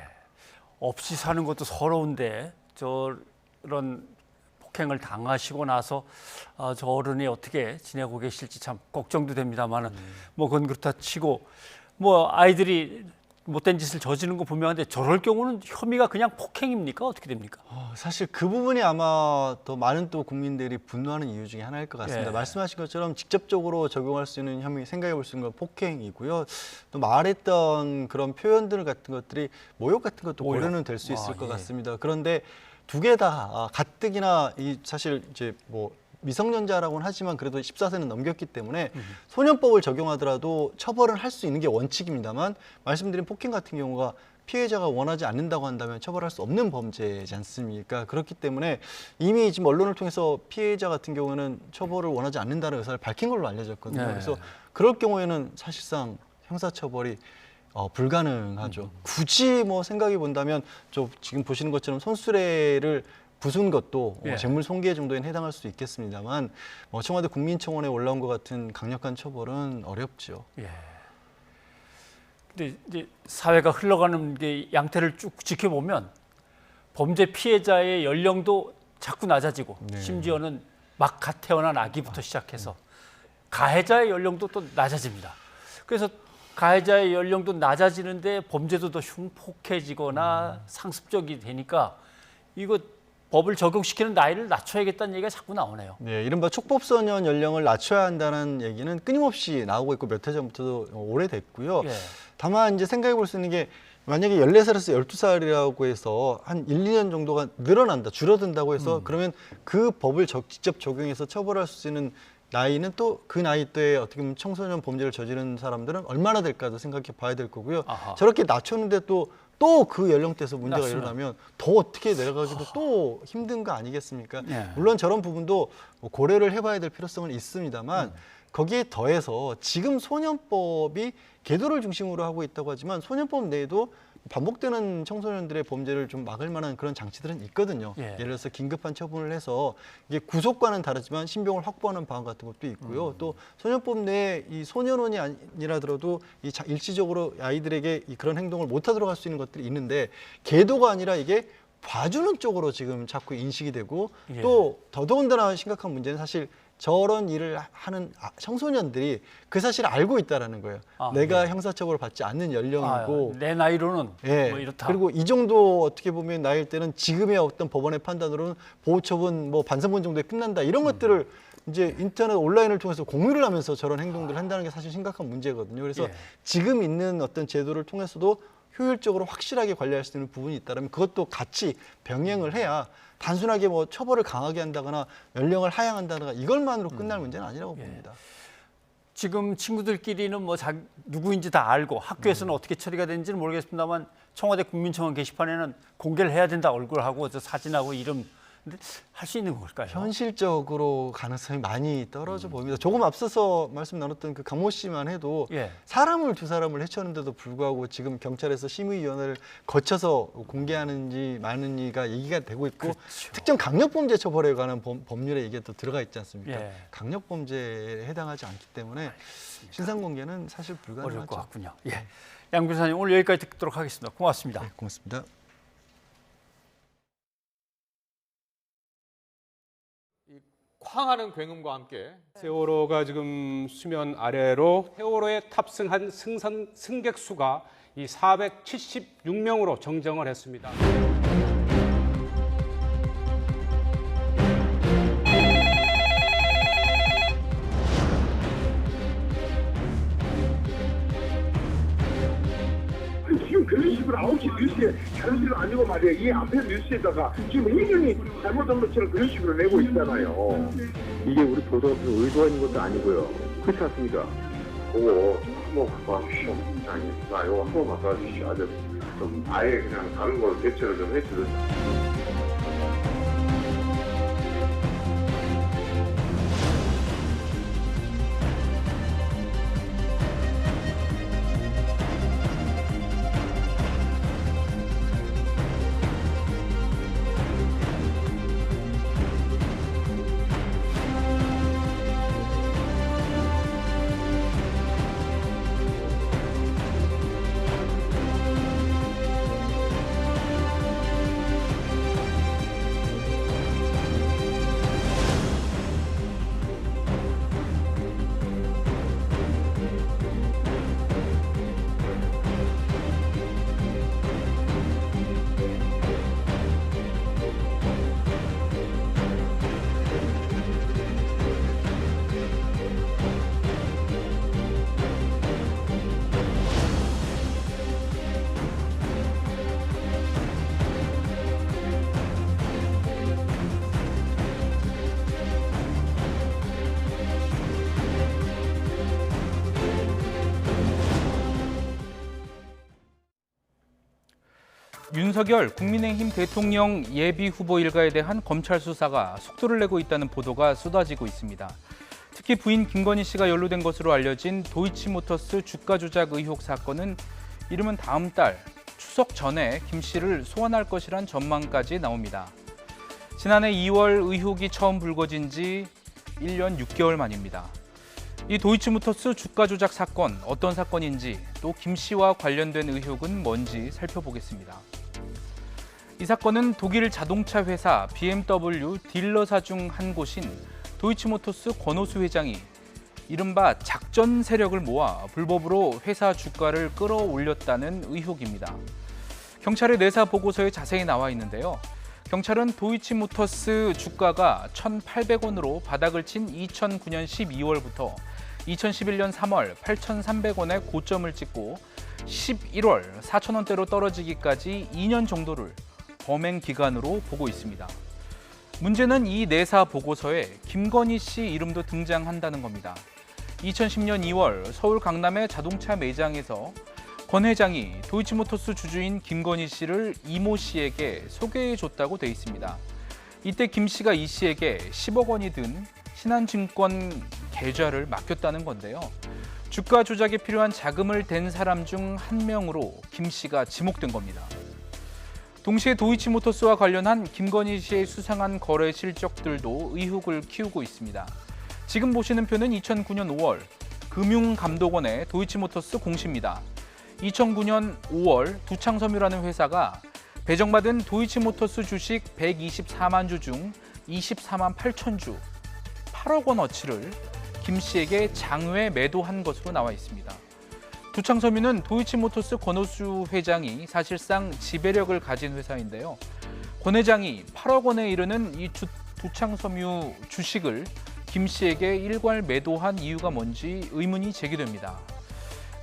Speaker 1: 없이 사는 것도 서러운데 저런 폭행을 당하시고 나서 저 어른이 어떻게 지내고 계실지 참 걱정도 됩니다만은 뭐 그건 그렇다 치고 뭐 아이들이 못된 짓을 저지르는 거 분명한데 저럴 경우는 혐의가 그냥 폭행입니까? 어떻게 됩니까?
Speaker 3: 사실 그 부분이 아마 더 많은 또 국민들이 분노하는 이유 중에 하나일 것 같습니다. 말씀하신 것처럼 직접적으로 적용할 수 있는 혐의, 생각해 볼 수 있는 건 폭행이고요. 또 말했던 그런 표현들 같은 것들이 모욕 같은 것도 고려는 될 수 있을 것 같습니다. 그런데 두 개 다 가뜩이나 이 사실 이제 뭐 미성년자라고는 하지만 그래도 14세는 넘겼기 때문에 소년법을 적용하더라도 처벌은 할 수 있는 게 원칙입니다만 말씀드린 폭행 같은 경우가 피해자가 원하지 않는다고 한다면 처벌할 수 없는 범죄지 않습니까? 그렇기 때문에 이미 지금 언론을 통해서 피해자 같은 경우는 처벌을 원하지 않는다는 의사를 밝힌 걸로 알려졌거든요. 그래서 그럴 경우에는 사실상 형사처벌이 불가능하죠. 굳이 뭐 생각해 본다면 지금 보시는 것처럼 손수레를 부순 것도 재물 손괴 정도에 해당할 수 있겠습니다만 청와대 국민청원에 올라온 것 같은 강력한 처벌은 어렵죠.
Speaker 1: 근데 이제 사회가 흘러가는 게 양태를 쭉 지켜보면 범죄 피해자의 연령도 자꾸 낮아지고 심지어는 막 갓 태어난 아기부터 시작해서 가해자의 연령도 또 낮아집니다. 그래서 가해자의 연령도 낮아지는데 범죄도 더 흉폭해지거나 상습적이 되니까 이거 법을 적용시키는 나이를 낮춰야겠다는 얘기가 자꾸 나오네요.
Speaker 3: 네, 이른바 촉법소년 연령을 낮춰야 한다는 얘기는 끊임없이 나오고 있고 몇 해 전부터도 오래됐고요. 다만 이제 생각해 볼 수 있는 게 만약에 14살에서 12살이라고 해서 한 1, 2년 정도가 늘어난다, 줄어든다고 해서 그러면 그 법을 직접 적용해서 처벌할 수 있는 나이는 또 그 나이대에 어떻게 보면 청소년 범죄를 저지른 사람들은 얼마나 될까도 생각해 봐야 될 거고요.
Speaker 1: 아하.
Speaker 3: 저렇게 낮췄는데 또 그 연령대에서 문제가 일어나면 더 어떻게 내려가기도 또 힘든 거 아니겠습니까?
Speaker 1: 네.
Speaker 3: 물론 저런 부분도 뭐 고려를 해봐야 될 필요성은 있습니다만 거기에 더해서 지금 소년법이 계도를 중심으로 하고 있다고 하지만 소년법 내에도 반복되는 청소년들의 범죄를 좀 막을 만한 그런 장치들은 있거든요.
Speaker 1: 예.
Speaker 3: 예를 들어서 긴급한 처분을 해서 이게 구속과는 다르지만 신병을 확보하는 방안 같은 것도 있고요. 또 소년법 내에 이 소년원이 아니라더라도 이 일시적으로 아이들에게 그런 행동을 못하도록 할 수 있는 것들이 있는데 계도가 아니라 이게 봐주는 쪽으로 지금 자꾸 인식이 되고
Speaker 1: 예.
Speaker 3: 또 더더군다나 심각한 문제는 사실 저런 일을 하는 청소년들이 그 사실을 알고 있다라는 거예요. 내가
Speaker 1: 예.
Speaker 3: 형사처벌을 받지 않는 연령이고
Speaker 1: 내 나이로는
Speaker 3: 예.
Speaker 1: 뭐 이렇다.
Speaker 3: 그리고 이 정도 어떻게 보면 나이일 때는 지금의 어떤 법원의 판단으로는 보호처분 뭐 반성문 정도에 끝난다 이런 것들을 이제 인터넷 온라인을 통해서 공유를 하면서 저런 행동들을 한다는 게 사실 심각한 문제거든요. 그래서
Speaker 1: 예.
Speaker 3: 지금 있는 어떤 제도를 통해서도 효율적으로 확실하게 관리할 수 있는 부분이 있다면 그것도 같이 병행을 해야 단순하게 뭐 처벌을 강하게 한다거나 연령을 하향한다거나 이것만으로 끝날 문제는 아니라고 봅니다.
Speaker 1: 지금 친구들끼리는 뭐 누구인지 다 알고 학교에서는 어떻게 처리가 되는지는 모르겠습니다만 청와대 국민청원 게시판에는 공개를 해야 된다. 얼굴하고 저 사진하고 이름. 근데 할 수 있는 걸까요?
Speaker 3: 현실적으로 가능성이 많이 떨어져 보입니다. 조금 앞서서 말씀 나눴던 그 강모 씨만 해도
Speaker 1: 예.
Speaker 3: 두 사람을 해쳤는데도 불구하고 지금 경찰에서 심의위원회를 거쳐서 공개하는지 마는지가 얘기가 되고 있고
Speaker 1: 그렇죠.
Speaker 3: 특정 강력범죄 처벌에 관한 법률에 이게 또 들어가 있지 않습니까?
Speaker 1: 예.
Speaker 3: 강력범죄에 해당하지 않기 때문에 신상 공개는 사실 불가능하죠.
Speaker 1: 어려울 것 같군요. 예. 양 변호사님 오늘 여기까지 듣도록 하겠습니다. 고맙습니다.
Speaker 3: 네, 고맙습니다.
Speaker 6: 쾅하는 굉음과 함께 세월호가 지금 수면 아래로 세월호에 탑승한 승객 수가 이 476명으로 정정을 했습니다.
Speaker 7: 지금 그런 식으로 9시 뉴스에 다른 식으로 아니고 말이야. 이 앞에 뉴스에다가 지금 이명이 잘못한 것처럼 그런 식으로 내고 있잖아요. 이게 우리 보도가 의도가 있는 것도 아니고요. 그렇지 않습니까? 그거 한번 봐주시오. 아니, 나 이거 한번 봐주시오. 아주 좀 아예 그냥 다른 걸 대체를 좀 해주든.
Speaker 8: 윤석열 국민의힘 대통령 예비 후보 일가에 대한 검찰 수사가 속도를 내고 있다는 보도가 쏟아지고 있습니다. 특히 부인 김건희 씨가 연루된 것으로 알려진 도이치모터스 주가 조작 의혹 사건은 이르면 다음 달 추석 전에 김 씨를 소환할 것이란 전망까지 나옵니다. 지난해 2월 의혹이 처음 불거진 지 1년 6개월 만입니다. 이 도이치모터스 주가 조작 사건 어떤 사건인지 또 김 씨와 관련된 의혹은 뭔지 살펴보겠습니다. 이 사건은 독일 자동차 회사 BMW 딜러사 중 한 곳인 도이치모터스 권오수 회장이 이른바 작전 세력을 모아 불법으로 회사 주가를 끌어올렸다는 의혹입니다. 경찰의 내사 보고서에 자세히 나와 있는데요. 경찰은 도이치모터스 주가가 1,800원으로 바닥을 친 2009년 12월부터 2011년 3월 8,300원의 고점을 찍고 11월 4,000원대로 떨어지기까지 2년 정도를 범행 기간으로 보고 있습니다. 문제는 이 내사 보고서에 김건희 씨 이름도 등장한다는 겁니다. 2010년 2월 서울 강남의 자동차 매장에서 권 회장이 도이치모터스 주주인 김건희 씨를 이모 씨에게 소개해줬다고 돼 있습니다. 이때 김 씨가 이 씨에게 10억 원이 든 신한증권 계좌를 맡겼다는 건데요. 주가 조작에 필요한 자금을 댄 사람 중 한 명으로 김 씨가 지목된 겁니다. 동시에 도이치모터스와 관련한 김건희 씨의 수상한 거래 실적들도 의혹을 키우고 있습니다. 지금 보시는 표는 2009년 5월 금융감독원의 도이치모터스 공시입니다. 2009년 5월 두창섬유라는 회사가 배정받은 도이치모터스 주식 124만 주 중 24만 8천 주, 8억 원어치를 김 씨에게 장외 매도한 것으로 나와 있습니다. 두창섬유는 도이치모터스 권오수 회장이 사실상 지배력을 가진 회사인데요. 권 회장이 8억 원에 이르는 이 두창섬유 주식을 김 씨에게 일괄 매도한 이유가 뭔지 의문이 제기됩니다.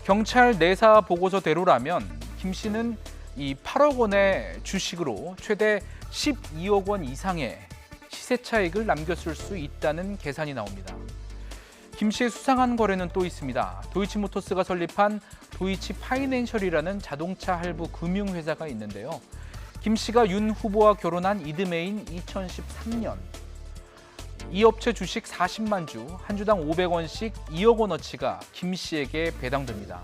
Speaker 8: 경찰 내사 보고서대로라면 김 씨는 이 8억 원의 주식으로 최대 12억 원 이상의 시세 차익을 남겼을 수 있다는 계산이 나옵니다. 김 씨의 수상한 거래는 또 있습니다. 도이치모터스가 설립한 도이치 파이낸셜이라는 자동차 할부 금융회사가 있는데요. 김 씨가 윤 후보와 결혼한 이듬해인 2013년 이 업체 주식 40만 주, 한 주당 500원씩 2억 원어치가 김 씨에게 배당됩니다.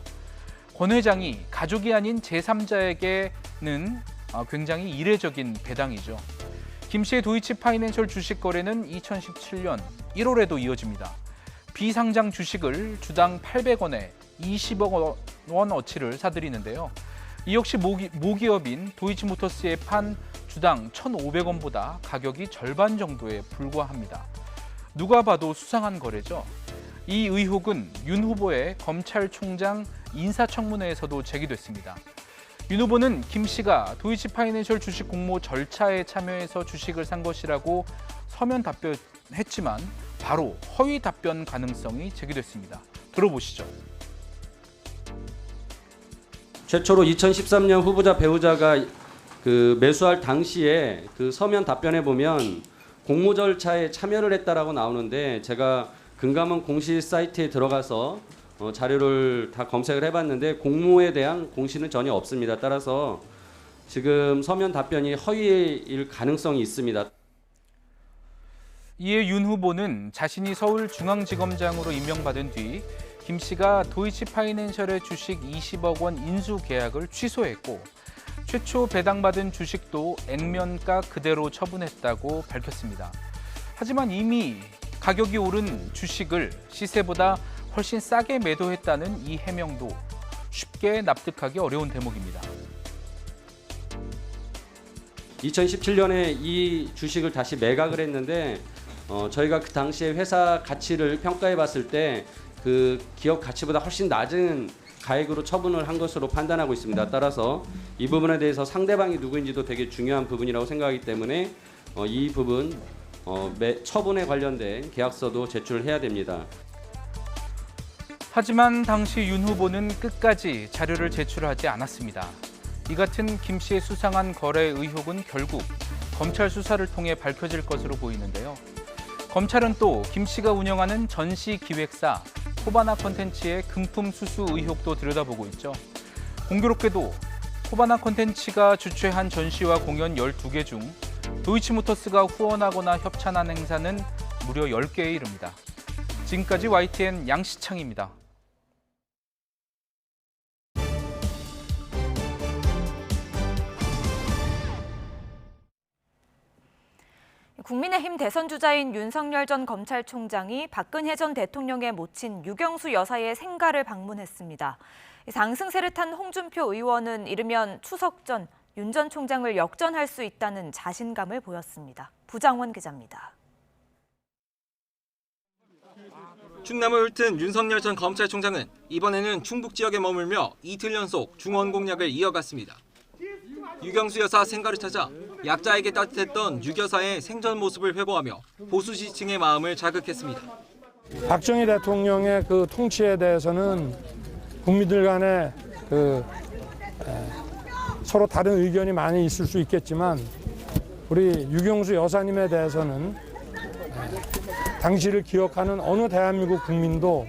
Speaker 8: 권 회장이 가족이 아닌 제3자에게는 굉장히 이례적인 배당이죠. 김 씨의 도이치 파이낸셜 주식 거래는 2017년 1월에도 이어집니다. 비상장 주식을 주당 800원에 20억 원어치를 사들이는데요. 이 역시 모기업인 도이치모터스에 판 주당 1,500원보다 가격이 절반 정도에 불과합니다. 누가 봐도 수상한 거래죠. 이 의혹은 윤 후보의 검찰총장 인사청문회에서도 제기됐습니다. 윤 후보는 김 씨가 도이치 파이낸셜 주식 공모 절차에 참여해서 주식을 산 것이라고 서면 답변했지만 바로 허위 답변 가능성이 제기됐습니다. 들어보시죠.
Speaker 10: 최초로 2013년 후보자 배우자가 매수할 당시에 서면 답변에 보면 공모 절차에 참여를 했다라고 나오는데 제가 금감원 공시 사이트에 들어가서 자료를 다 검색을 해봤는데 공모에 대한 공시는 전혀 없습니다. 따라서 지금 서면 답변이 허위일 가능성이 있습니다.
Speaker 8: 이에 윤 후보는 자신이 서울중앙지검장으로 임명받은 뒤 김 씨가 도이치 파이낸셜의 주식 20억 원 인수 계약을 취소했고 최초 배당받은 주식도 액면가 그대로 처분했다고 밝혔습니다. 하지만 이미 가격이 오른 주식을 시세보다 훨씬 싸게 매도했다는 이 해명도 쉽게 납득하기 어려운 대목입니다.
Speaker 10: 2017년에 이 주식을 다시 매각을 했는데 저희가 그 당시에 회사 가치를 평가해 봤을 때 그 기업 가치보다 훨씬 낮은 가액으로 처분을 한 것으로 판단하고 있습니다. 따라서 이 부분에 대해서 상대방이 누구인지도 되게 중요한 부분이라고 생각하기 때문에 이 부분 처분에 관련된 계약서도 제출해야 됩니다.
Speaker 8: 하지만 당시 윤 후보는 끝까지 자료를 제출하지 않았습니다. 이 같은 김 씨의 수상한 거래 의혹은 결국 검찰 수사를 통해 밝혀질 것으로 보이는데요. 검찰은 또 김 씨가 운영하는 전시기획사 코바나 콘텐츠의 금품 수수 의혹도 들여다보고 있죠. 공교롭게도 코바나 콘텐츠가 주최한 전시와 공연 12개 중 도이치모터스가 후원하거나 협찬한 행사는 무려 10개에 이릅니다. 지금까지 YTN 양시창입니다.
Speaker 2: 국민의힘 대선 주자인 윤석열 전 검찰총장이 박근혜 전 대통령의 모친 유경수 여사의 생가를 방문했습니다. 상승세를 탄 홍준표 의원은 이르면 추석 전 윤 전 총장을 역전할 수 있다는 자신감을 보였습니다. 부장원 기자입니다.
Speaker 11: 충남을 훑은 윤석열 전 검찰총장은 이번에는 충북 지역에 머물며 이틀 연속 중원 공략을 이어갔습니다. 유경수 여사 생가를 찾아 약자에게 따뜻했던 유 여사의 생전 모습을 회고하며 보수 지층의 마음을 자극했습니다.
Speaker 12: 박정희 대통령의 그 통치에 대해서는 국민들 간에 서로 다른 의견이 많이 있을 수 있겠지만 우리 유경수 여사님에 대해서는 당시를 기억하는 어느 대한민국 국민도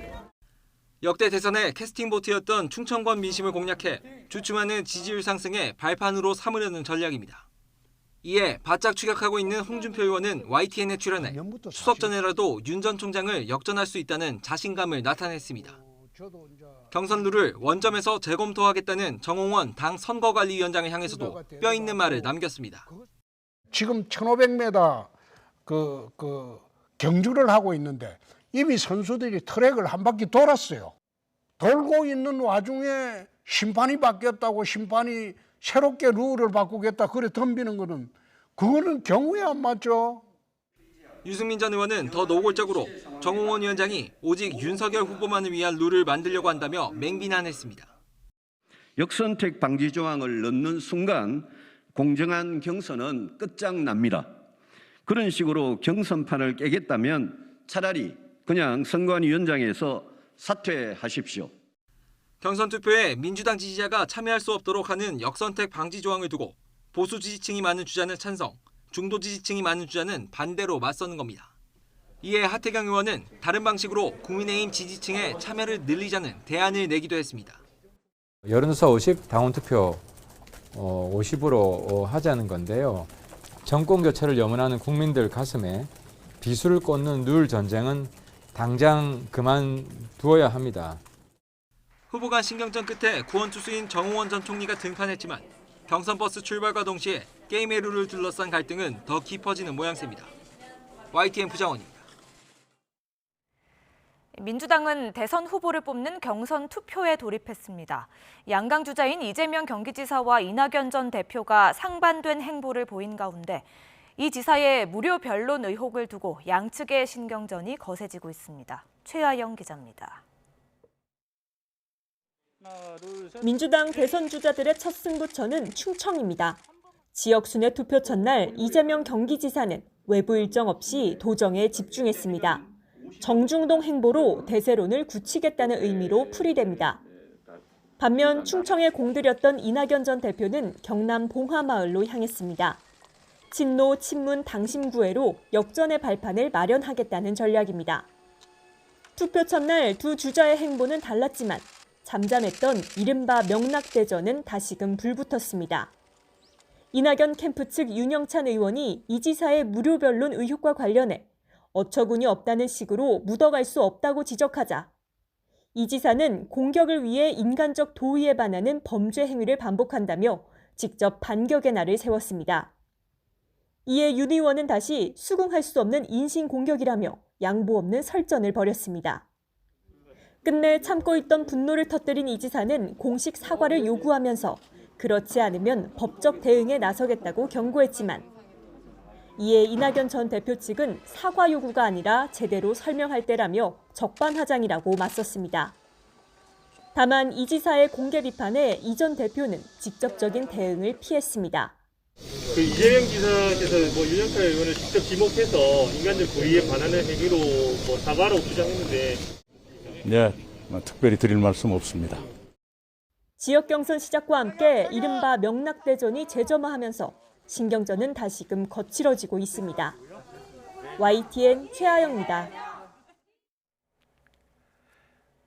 Speaker 11: 역대 대선의 캐스팅 보트였던 충청권 민심을 공략해 주춤하는 지지율 상승의 발판으로 삼으려는 전략입니다. 이에 바짝 추격하고 있는 홍준표 의원은 YTN에 출연해 추석 전에라도 윤 전 총장을 역전할 수 있다는 자신감을 나타냈습니다. 경선 룰을 원점에서 재검토하겠다는 정홍원 당 선거관리위원장을 향해서도 뼈 있는 말을 남겼습니다.
Speaker 9: 지금 1500m 경주를 하고 있는데 이미 선수들이 트랙을 한 바퀴 돌았어요. 돌고 있는 와중에 심판이 바뀌었다고 심판이 새롭게 룰을 바꾸겠다 그래 덤비는 거는 그거는 경우에 안 맞죠.
Speaker 11: 유승민 전 의원은 더 노골적으로 정홍원 위원장이 오직 윤석열 후보만을 위한 룰을 만들려고 한다며 맹비난했습니다.
Speaker 13: 역선택 방지 조항을 넣는 순간 공정한 경선은 끝장납니다. 그런 식으로 경선판을 깨겠다면 차라리 그냥 선관위원장에서 사퇴하십시오.
Speaker 11: 경선 투표에 민주당 지지자가 참여할 수 없도록 하는 역선택 방지 조항을 두고 보수 지지층이 많은 주자는 찬성, 중도 지지층이 많은 주자는 반대로 맞서는 겁니다. 이에 하태경 의원은 다른 방식으로 국민의힘 지지층의 참여를 늘리자는 대안을 내기도 했습니다.
Speaker 15: 여론조사 50, 당원투표 50으로 하자는 건데요. 정권 교체를 염원하는 국민들 가슴에 비수를 꽂는 룰 전쟁은 당장 그만두어야 합니다.
Speaker 11: 후보 간 신경전 끝에 구원 투수인 정홍원 전 총리가 등판했지만 경선 버스 출발과 동시에 게임의 룰을 둘러싼 갈등은 더 깊어지는 모양새입니다. YTN 부장원입니다.
Speaker 2: 민주당은 대선 후보를 뽑는 경선 투표에 돌입했습니다. 양강 주자인 이재명 경기지사와 이낙연 전 대표가 상반된 행보를 보인 가운데 이 지사의 무료 변론 의혹을 두고 양측의 신경전이 거세지고 있습니다. 최아영 기자입니다.
Speaker 16: 민주당 대선 주자들의 첫 승부처는 충청입니다. 지역 순회 투표 첫날 이재명 경기지사는 외부 일정 없이 도정에 집중했습니다. 정중동 행보로 대세론을 굳히겠다는 의미로 풀이됩니다. 반면 충청에 공들였던 이낙연 전 대표는 경남 봉화마을로 향했습니다. 친노, 친문, 당심구애로 역전의 발판을 마련하겠다는 전략입니다. 투표 첫날 두 주자의 행보는 달랐지만 잠잠했던 이른바 명락대전은 다시금 불붙었습니다. 이낙연 캠프 측 윤영찬 의원이 이 지사의 무료 변론 의혹과 관련해 어처구니 없다는 식으로 묻어갈 수 없다고 지적하자 이 지사는 공격을 위해 인간적 도의에 반하는 범죄 행위를 반복한다며 직접 반격의 날을 세웠습니다. 이에 윤 의원은 다시 수긍할 수 없는 인신공격이라며 양보 없는 설전을 벌였습니다. 끝내 참고 있던 분노를 터뜨린 이 지사는 공식 사과를 요구하면서 그렇지 않으면 법적 대응에 나서겠다고 경고했지만 이에 이낙연 전 대표 측은 사과 요구가 아니라 제대로 설명할 때라며 적반하장이라고 맞섰습니다. 다만 이 지사의 공개 비판에 이 전 대표는 직접적인 대응을 피했습니다.
Speaker 25: 이재명 지사께서 윤영찬 의원을 직접 지목해서 인간적 도의에 반하는 행위로 사과라고 주장했는데
Speaker 26: 네, 특별히 드릴 말씀 없습니다.
Speaker 16: 지역 경선 시작과 함께 이른바 명락대전이 재점화하면서 신경전은 다시금 거칠어지고 있습니다. YTN 최아영입니다.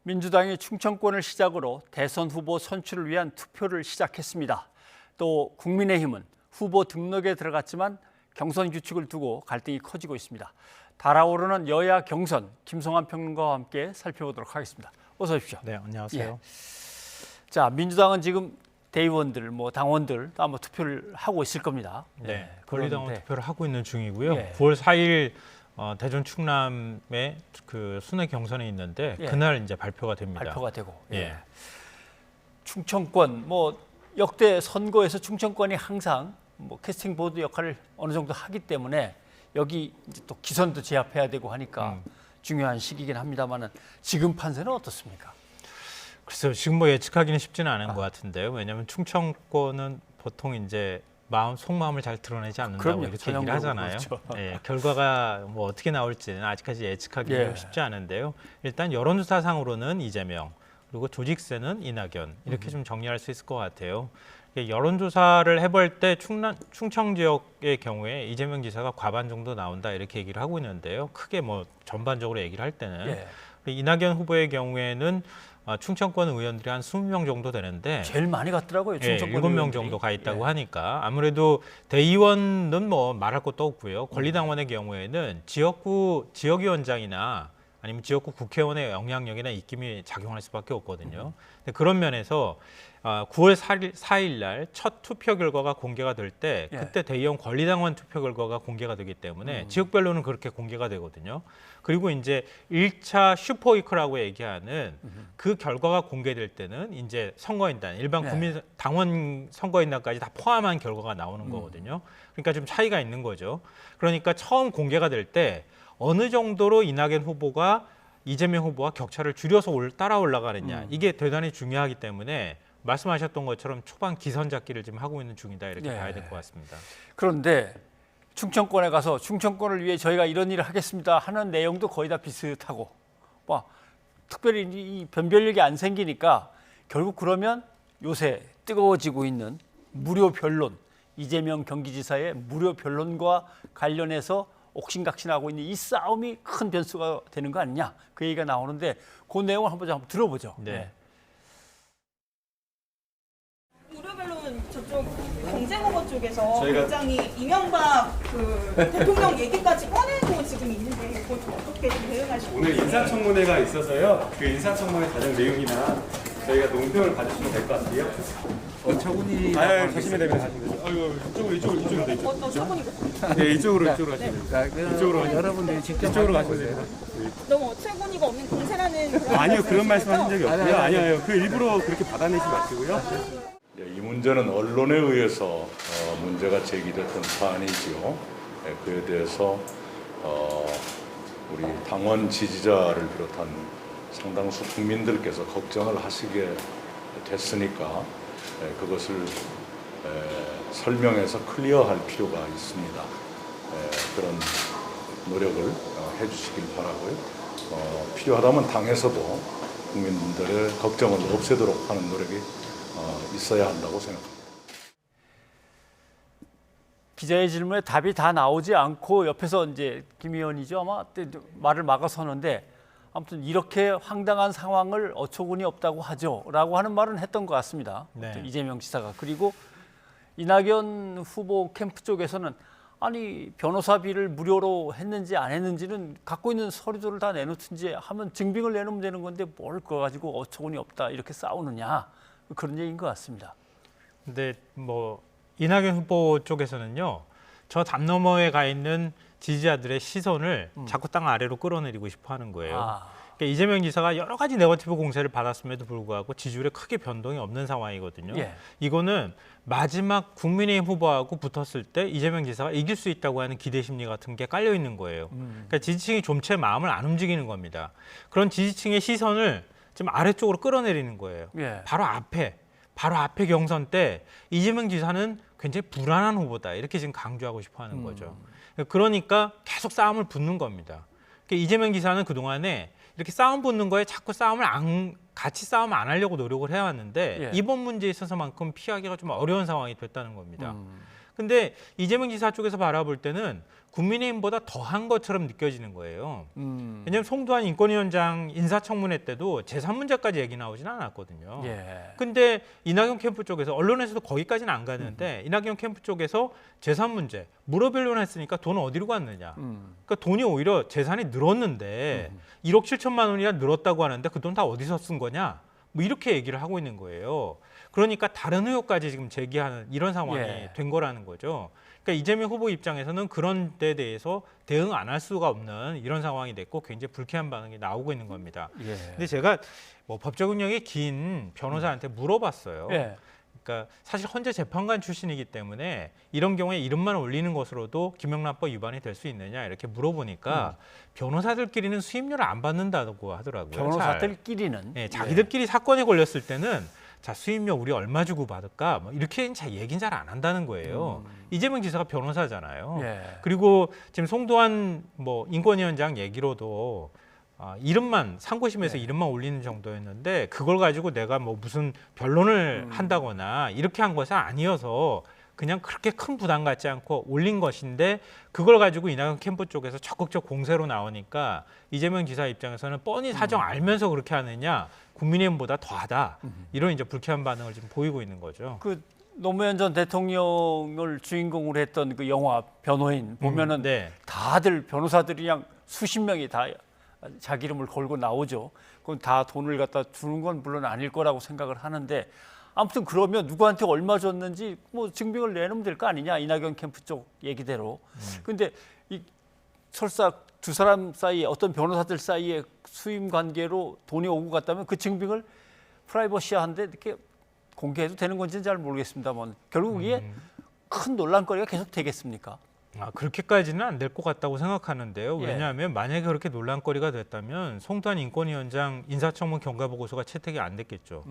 Speaker 1: 민주당이 충청권을 시작으로 대선 후보 선출을 위한 투표를 시작했습니다. 또 국민의힘은 후보 등록에 들어갔지만 경선 규칙을 두고 갈등이 커지고 있습니다. 달아오르는 여야 경선, 김성환 평론가와 함께 살펴보도록 하겠습니다. 어서 오십시오.
Speaker 27: 네, 안녕하세요.
Speaker 1: 예. 자, 민주당은 지금 대의원들, 당원들 아마 투표를 하고 있을 겁니다.
Speaker 27: 네, 권리당원 투표를 하고 있는 중이고요.
Speaker 1: 예.
Speaker 27: 9월 4일 대전 충남의 그 순회 경선이 있는데
Speaker 1: 예.
Speaker 27: 그날 이제 발표가 됩니다.
Speaker 1: 발표가 되고.
Speaker 27: 예.
Speaker 1: 충청권, 역대 선거에서 충청권이 항상 캐스팅 보드 역할을 어느 정도 하기 때문에 여기 이제 또 기선도 제압해야 되고 하니까 중요한 시기긴 합니다만은 지금 판세는 어떻습니까?
Speaker 27: 글쎄요, 지금 예측하기는 쉽지는 않은 것 같은데요. 왜냐하면 충청권은 보통 이제 속마음을 잘 드러내지 않는다고
Speaker 1: 그럼요,
Speaker 27: 이렇게 얘기를 하잖아요.
Speaker 1: 그렇죠.
Speaker 27: 예, 결과가 어떻게 나올지는 아직까지 예측하기는 쉽지 않은데요. 일단 여론조사상으로는 이재명, 그리고 조직세는 이낙연 이렇게 좀 정리할 수 있을 것 같아요. 여론조사를 해볼 때 충청 지역의 경우에 이재명 지사가 과반 정도 나온다 이렇게 얘기를 하고 있는데요. 크게 뭐 전반적으로 얘기를 할 때는 이낙연 후보의 경우에는 충청권 의원들이 한 20명 정도 되는데
Speaker 1: 제일 많이 갔더라고요. 충청권
Speaker 27: 7명
Speaker 1: 의원들이.
Speaker 27: 정도 가 있다고 하니까 아무래도 대의원은 뭐 말할 것도 없고요. 권리당원의 경우에는 지역위원장이나 아니면 지역구 국회의원의 영향력이나 입김이 작용할 수밖에 없거든요. 근데 그런 면에서 9월 4일 날 첫 투표 결과가 공개가 될 때 그때 대의원 권리당원 투표 결과가 공개가 되기 때문에 지역별로는 그렇게 공개가 되거든요. 그리고 이제 1차 슈퍼위크라고 얘기하는 그 결과가 공개될 때는 이제 선거인단, 일반 국민 당원 선거인단까지 다 포함한 결과가 나오는 거거든요. 그러니까 좀 차이가 있는 거죠. 그러니까 처음 공개가 될 때 어느 정도로 이낙연 후보가 이재명 후보와 격차를 줄여서 따라 올라가느냐 이게 대단히 중요하기 때문에 말씀하셨던 것처럼 초반 기선잡기를 지금 하고 있는 중이다 이렇게 봐야 될 것 같습니다.
Speaker 1: 그런데 충청권에 가서 충청권을 위해 저희가 이런 일을 하겠습니다 하는 내용도 거의 다 비슷하고 특별히 이 변별력이 안 생기니까 결국 그러면 요새 뜨거워지고 있는 무료 변론, 이재명 경기지사의 무료 변론과 관련해서 옥신각신하고 있는 이 싸움이 큰 변수가 되는 거 아니냐 그 얘기가 나오는데 그 내용을 한번 들어보죠.
Speaker 4: 무료 변론 저쪽 경쟁 후보 쪽에서 굉장히 이명박 대통령 얘기까지 꺼내고 지금 있는데 이거 좀 어떻게 좀 대응하시고
Speaker 17: 오늘 인사청문회가 있어서요. 그 인사청문회 과정 내용이나 저희가 논평을 받으시면 될 것 같아요. 차분히 가시면 되면 가시면 되죠. 이쪽으로 네, 이쪽으로 가시면 됩니다. 이쪽으로
Speaker 20: 여러분들이 직접
Speaker 17: 이쪽으로 가시면 됩니다.
Speaker 4: 너무 어처구니가 없는 공세라는 그런
Speaker 17: 아니요, 그런 말씀하신 적이 없고요. 아니요, 그 일부러 그렇게 받아내지 마시고요.
Speaker 26: 이 문제는 언론에 의해서 문제가 제기됐던 사안이지요. 그에 대해서 우리 당원 지지자를 비롯한 상당수 국민들께서 걱정을 하시게 됐으니까 그것을 설명해서 클리어할 필요가 있습니다. 그런 노력을 해주시길 바라고요. 필요하다면 당에서도 국민들의 걱정을 없애도록 하는 노력이 있어야 한다고 생각합니다.
Speaker 1: 기자의 질문에 답이 다 나오지 않고 옆에서 이제 김 의원이죠 아마 말을 막아서는데 아무튼 이렇게 황당한 상황을 어처구니 없다고 하죠라고 하는 말은 했던 것 같습니다. 이재명 지사가. 그리고 이낙연 후보 캠프 쪽에서는 아니 변호사비를 무료로 했는지 안 했는지는 갖고 있는 서류들을 다 내놓든지 하면 증빙을 내놓으면 되는 건데 뭘 그거 가지고 어처구니 없다 이렇게 싸우느냐 그런 얘기인 것 같습니다.
Speaker 27: 근데 뭐 이낙연 후보 쪽에서는요. 저 담 너머에 가 있는 지지자들의 시선을 자꾸 땅 아래로 끌어내리고 싶어 하는 거예요. 그러니까 이재명 지사가 여러 가지 네거티브 공세를 받았음에도 불구하고 지지율에 크게 변동이 없는 상황이거든요. 이거는 마지막 국민의힘 후보하고 붙었을 때 이재명 지사가 이길 수 있다고 하는 기대 심리 같은 게 깔려 있는 거예요. 그러니까 지지층이 좀채 마음을 안 움직이는 겁니다. 그런 지지층의 시선을 좀 아래쪽으로 끌어내리는 거예요. 바로 앞에 경선 때 이재명 지사는 굉장히 불안한 후보다 이렇게 지금 강조하고 싶어 하는 거죠. 그러니까 계속 싸움을 붙는 겁니다. 그러니까 이재명 지사는 그동안에 이렇게 싸움 붙는 거에 자꾸 같이 싸움 안 하려고 노력을 해왔는데 이번 문제에 있어서만큼 피하기가 좀 어려운 상황이 됐다는 겁니다. 근데 이재명 지사 쪽에서 바라볼 때는 국민의힘보다 더한 것처럼 느껴지는 거예요. 왜냐하면 송두환 인권위원장 인사청문회 때도 재산 문제까지 얘기 나오진 않았거든요. 근데 이낙연 캠프 쪽에서 언론에서도 거기까지는 안 가는데 이낙연 캠프 쪽에서 재산 문제 무료 변론했으니까 돈은 어디로 갔느냐. 그러니까 돈이 오히려 재산이 늘었는데 1억 7천만 원이나 늘었다고 하는데 그 돈 다 어디서 쓴 거냐. 뭐 이렇게 얘기를 하고 있는 거예요. 그러니까 다른 의혹까지 지금 제기하는 이런 상황이 된 거라는 거죠. 그러니까 이재명 후보 입장에서는 그런 데 대해서 대응 안 할 수가 없는 이런 상황이 됐고 굉장히 불쾌한 반응이 나오고 있는 겁니다. 근데 제가 뭐 법적 능력이 긴 변호사한테 물어봤어요. 그러니까 사실 헌재 재판관 출신이기 때문에 이런 경우에 이름만 올리는 것으로도 김영란법 위반이 될 수 있느냐 이렇게 물어보니까 변호사들끼리는 수임료를 안 받는다고 하더라고요.
Speaker 1: 변호사들끼리는?
Speaker 27: 자기들끼리 사건에 걸렸을 때는 자 수임료 우리 얼마 주고 받을까 뭐 이렇게 얘기는 잘 안 한다는 거예요. 이재명 지사가 변호사잖아요. 그리고 지금 송두환 뭐 인권위원장 얘기로도 이름만 상고심에서 이름만 올리는 정도였는데 그걸 가지고 내가 뭐 무슨 변론을 한다거나 이렇게 한 것은 아니어서 그냥 그렇게 큰 부담 갖지 않고 올린 것인데 그걸 가지고 이낙연 캠프 쪽에서 적극적 공세로 나오니까 이재명 지사 입장에서는 뻔히 사정 알면서 그렇게 하느냐 국민의힘보다 더하다 이런 이제 불쾌한 반응을 지금 보이고 있는 거죠.
Speaker 1: 그 노무현 전 대통령을 주인공으로 했던 그 영화 변호인 보면은 다들 변호사들이 그냥 수십 명이 다 자기 이름을 걸고 나오죠. 그건 다 돈을 갖다 주는 건 물론 아닐 거라고 생각을 하는데 아무튼 그러면 누구한테 얼마 줬는지 뭐 증빙을 내놓으면 될 거 아니냐 이낙연 캠프 쪽 얘기대로. 근데 이 설사 두 사람 사이에 어떤 변호사들 사이에 수임 관계로 돈이 오고 갔다면 그 증빙을 프라이버시한데 이렇게 공개해도 되는 건지는 잘 모르겠습니다만 결국 이게 큰 논란거리가 계속 되겠습니까?
Speaker 27: 그렇게까지는 안 될 것 같다고 생각하는데요. 왜냐하면 만약에 그렇게 논란거리가 됐다면 송탄 인권위원장 인사청문 경과보고서가 채택이 안 됐겠죠.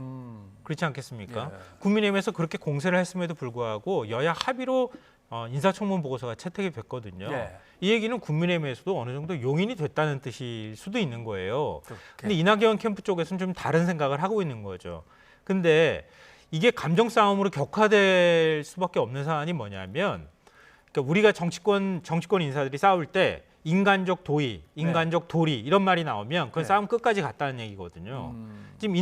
Speaker 27: 그렇지 않겠습니까? 국민의힘에서 그렇게 공세를 했음에도 불구하고 여야 합의로 인사청문 보고서가 채택이 됐거든요. 이 얘기는 국민의힘에서도 어느 정도 용인이 됐다는 뜻일 수도 있는 거예요. 근데 이낙연 캠프 쪽에서는 좀 다른 생각을 하고 있는 거죠. 근데 이게 감정 싸움으로 격화될 수밖에 없는 사안이 뭐냐면 그러니까 우리가 정치권 인사들이 싸울 때 인간적 도의, 인간적 도리 이런 말이 나오면 그건 싸움 끝까지 갔다는 얘기거든요. 지금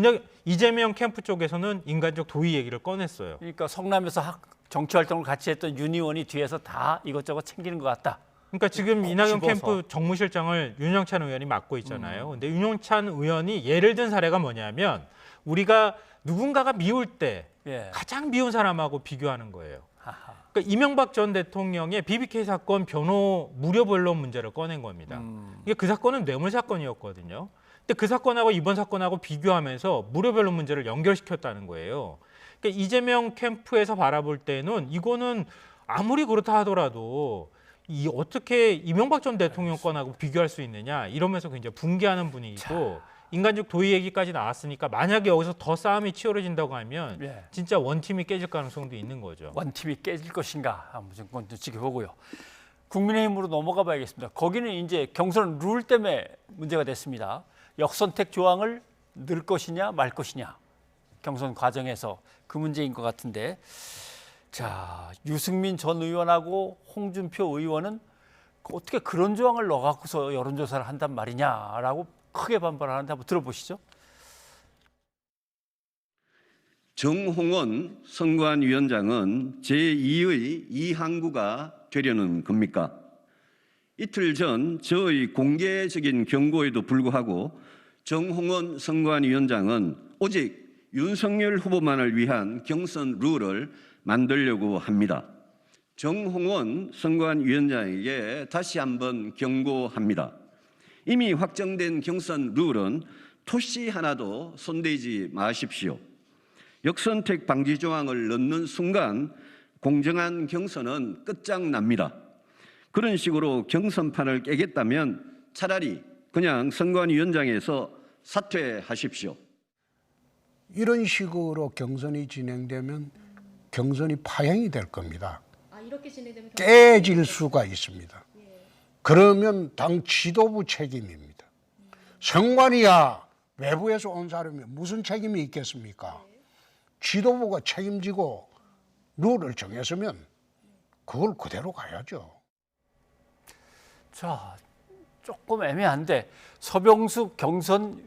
Speaker 27: 이재명 캠프 쪽에서는 인간적 도의 얘기를 꺼냈어요.
Speaker 1: 그러니까 성남에서 정치 활동을 같이 했던 윤 의원이 뒤에서 다 이것저것 챙기는 것 같다.
Speaker 27: 그러니까 지금 이낙연 캠프 정무실장을 윤영찬 의원이 맡고 있잖아요. 근데 윤영찬 의원이 예를 든 사례가 뭐냐면 우리가 누군가가 미울 때 가장 미운 사람하고 비교하는 거예요. 그러니까 이명박 전 대통령의 BBK 사건 변호 무료 변론 문제를 꺼낸 겁니다. 이게 그 사건은 뇌물 사건이었거든요. 근데 그 사건하고 이번 사건하고 비교하면서 무료 변론 문제를 연결시켰다는 거예요. 그러니까 이재명 캠프에서 바라볼 때는 이거는 아무리 그렇다 하더라도 어떻게 이명박 전 대통령 건하고 비교할 수 있느냐 이러면서 굉장히 분개하는 분위기고 인간적 도의 얘기까지 나왔으니까 만약에 여기서 더 싸움이 치열해진다고 하면 진짜 원팀이 깨질 가능성도 있는 거죠.
Speaker 1: 원팀이 깨질 것인가 무조건 지켜보고요. 국민의힘으로 넘어가 봐야겠습니다. 거기는 이제 경선 룰 때문에 문제가 됐습니다. 역선택 조항을 넣을 것이냐 말 것이냐 경선 과정에서 그 문제인 것 같은데 자 유승민 전 의원하고 홍준표 의원은 어떻게 그런 조항을 넣어갖고서 여론조사를 한단 말이냐라고 크게 반발하는데 한번 들어보시죠.
Speaker 13: 정홍원 선관위원장은 제2의 이항구가 되려는 겁니까? 이틀 전 저의 공개적인 경고에도 불구하고 정홍원 선관위원장은 오직 윤석열 후보만을 위한 경선 룰을 만들려고 합니다. 정홍원 선관위원장에게 다시 한번 경고합니다. 이미 확정된 경선 룰은 토시 하나도 손대지 마십시오. 역선택 방지 조항을 넣는 순간 공정한 경선은 끝장납니다. 그런 식으로 경선판을 깨겠다면 차라리 그냥 선관위원장에서 사퇴하십시오.
Speaker 9: 이런 식으로 경선이 진행되면 경선이 파행이 될 겁니다.
Speaker 14: 이렇게 진행되면
Speaker 9: 깨질 수가 있습니다. 그러면 당 지도부 책임입니다. 선관위야 외부에서 온 사람이 무슨 책임이 있겠습니까? 지도부가 책임지고 룰을 정했으면 그걸 그대로 가야죠.
Speaker 1: 자, 조금 애매한데 서병숙 경선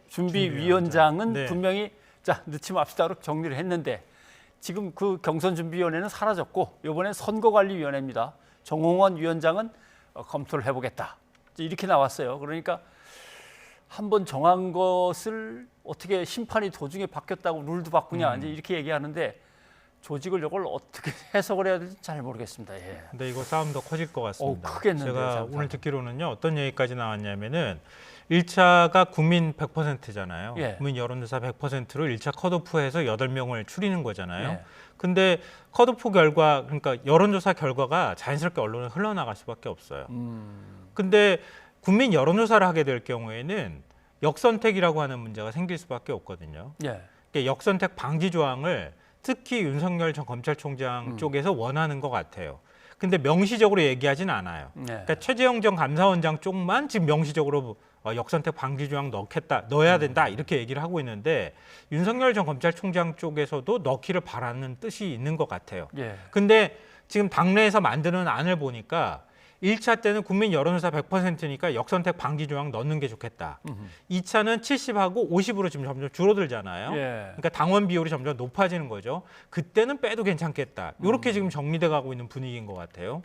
Speaker 1: 준비위원장은 분명히 자 넣지 맙시다로 정리를 했는데 지금 그 경선준비위원회는 사라졌고 이번엔 선거관리위원회입니다. 정홍원 위원장은 검토를 해보겠다. 이렇게 나왔어요. 그러니까 한번 정한 것을 어떻게 심판이 도중에 바뀌었다고 룰도 바꾸냐 이제 이렇게 얘기하는데 조직을 이걸 어떻게 해석을 해야 될지 잘 모르겠습니다. 예.
Speaker 27: 근데 이거 싸움 더 커질 것 같습니다.
Speaker 1: 크겠는데요.
Speaker 27: 제가 오늘 듣기로는요. 어떤 얘기까지 나왔냐면은 1차가 국민 100%잖아요. 국민 여론조사 100%로 1차 컷오프해서 8명을 추리는 거잖아요. 근데 컷오프 결과 그러니까 여론조사 결과가 자연스럽게 언론에 흘러나갈 수밖에 없어요. 근데 국민 여론조사를 하게 될 경우에는 역선택이라고 하는 문제가 생길 수밖에 없거든요. 그러니까 역선택 방지 조항을 특히 윤석열 전 검찰총장 쪽에서 원하는 것 같아요. 근데 명시적으로 얘기하진 않아요. 그러니까 최재형 전 감사원장 쪽만 지금 명시적으로 역선택 방지 조항 넣어야 된다 이렇게 얘기를 하고 있는데 윤석열 전 검찰총장 쪽에서도 넣기를 바라는 뜻이 있는 것 같아요.
Speaker 1: 예.
Speaker 27: 근데 지금 당내에서 만드는 안을 보니까 1차 때는 국민 여론조사 100%니까 역선택 방지 조항 넣는 게 좋겠다. 2차는 70하고 50으로 지금 점점 줄어들잖아요.
Speaker 1: 예.
Speaker 27: 그러니까 당원 비율이 점점 높아지는 거죠. 그때는 빼도 괜찮겠다. 이렇게 지금 정리돼 가고 있는 분위기인 것 같아요.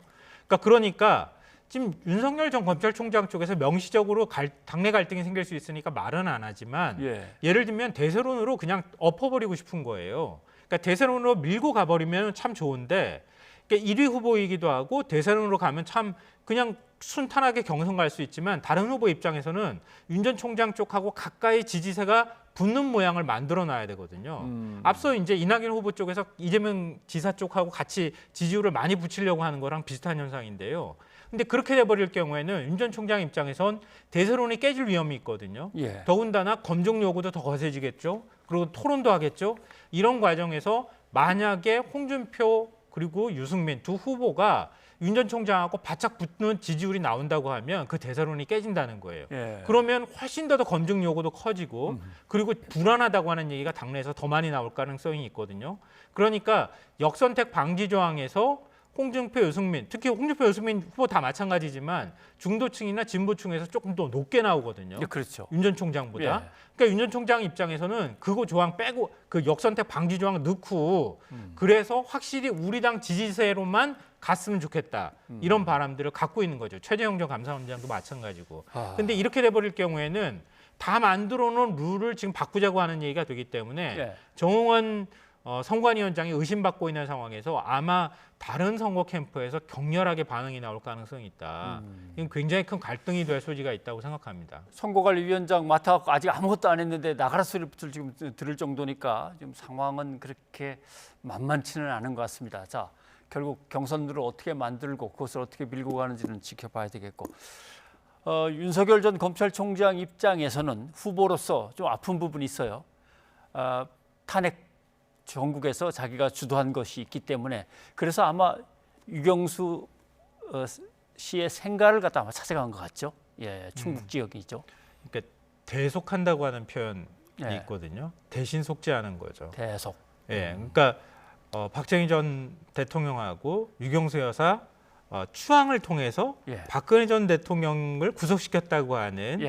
Speaker 27: 그러니까 지금 윤석열 전 검찰총장 쪽에서 명시적으로 당내 갈등이 생길 수 있으니까 말은 안 하지만 예를 들면 대세론으로 그냥 엎어버리고 싶은 거예요. 그러니까 대세론으로 밀고 가버리면 참 좋은데 그러니까 1위 후보이기도 하고 대세론으로 가면 참 그냥 순탄하게 경선 갈 수 있지만 다른 후보 입장에서는 윤 전 총장 쪽하고 가까이 지지세가 붙는 모양을 만들어 놔야 되거든요. 앞서 이제 이낙연 후보 쪽에서 이재명 지사 쪽하고 같이 지지율을 많이 붙이려고 하는 거랑 비슷한 현상인데요. 근데 그렇게 돼버릴 경우에는 윤 전 총장 입장에선 대세론이 깨질 위험이 있거든요. 더군다나 검증 요구도 더 거세지겠죠. 그리고 토론도 하겠죠. 이런 과정에서 만약에 홍준표 그리고 유승민 두 후보가 윤 전 총장하고 바짝 붙는 지지율이 나온다고 하면 그 대세론이 깨진다는 거예요. 그러면 훨씬 더 검증 요구도 커지고 그리고 불안하다고 하는 얘기가 당내에서 더 많이 나올 가능성이 있거든요. 그러니까 역선택 방지 조항에서 홍준표, 유승민, 특히 홍준표, 유승민 후보 다 마찬가지지만 중도층이나 진보층에서 조금 더 높게 나오거든요.
Speaker 1: 그렇죠.
Speaker 27: 윤 전 총장보다. 그러니까 윤 전 총장 입장에서는 그거 조항 빼고 그 역선택 방지 조항 넣고 그래서 확실히 우리 당 지지세로만 갔으면 좋겠다. 이런 바람들을 갖고 있는 거죠. 최재형 전 감사원장도 마찬가지고. 근데 이렇게 돼버릴 경우에는 다 만들어 놓은 룰을 지금 바꾸자고 하는 얘기가 되기 때문에 정홍원 선관위원장이 의심받고 있는 상황에서 아마 다른 선거 캠프에서 격렬하게 반응이 나올 가능성이 있다. 이건 굉장히 큰 갈등이 될 소지가 있다고 생각합니다.
Speaker 1: 선거관리위원장 맡아갖고 아직 아무것도 안 했는데 나가라 소리부터 지금 들을 정도니까 지금 상황은 그렇게 만만치는 않은 것 같습니다. 자, 결국 경선들을 어떻게 만들고 그것을 어떻게 밀고 가는지는 지켜봐야 되겠고 윤석열 전 검찰총장 입장에서는 후보로서 좀 아픈 부분이 있어요. 탄핵 전국에서 자기가 주도한 것이 있기 때문에 그래서 아마 유경수 씨의 생가를 갖다 아마 찾아간 것 같죠. 충북 지역이죠.
Speaker 27: 그러니까 대속한다고 하는 표현이 있거든요. 대신 속죄하는 거죠.
Speaker 1: 대속.
Speaker 27: 그러니까 박정희 전 대통령하고 유경수 여사 추앙을 통해서 박근혜 전 대통령을 구속시켰다고 하는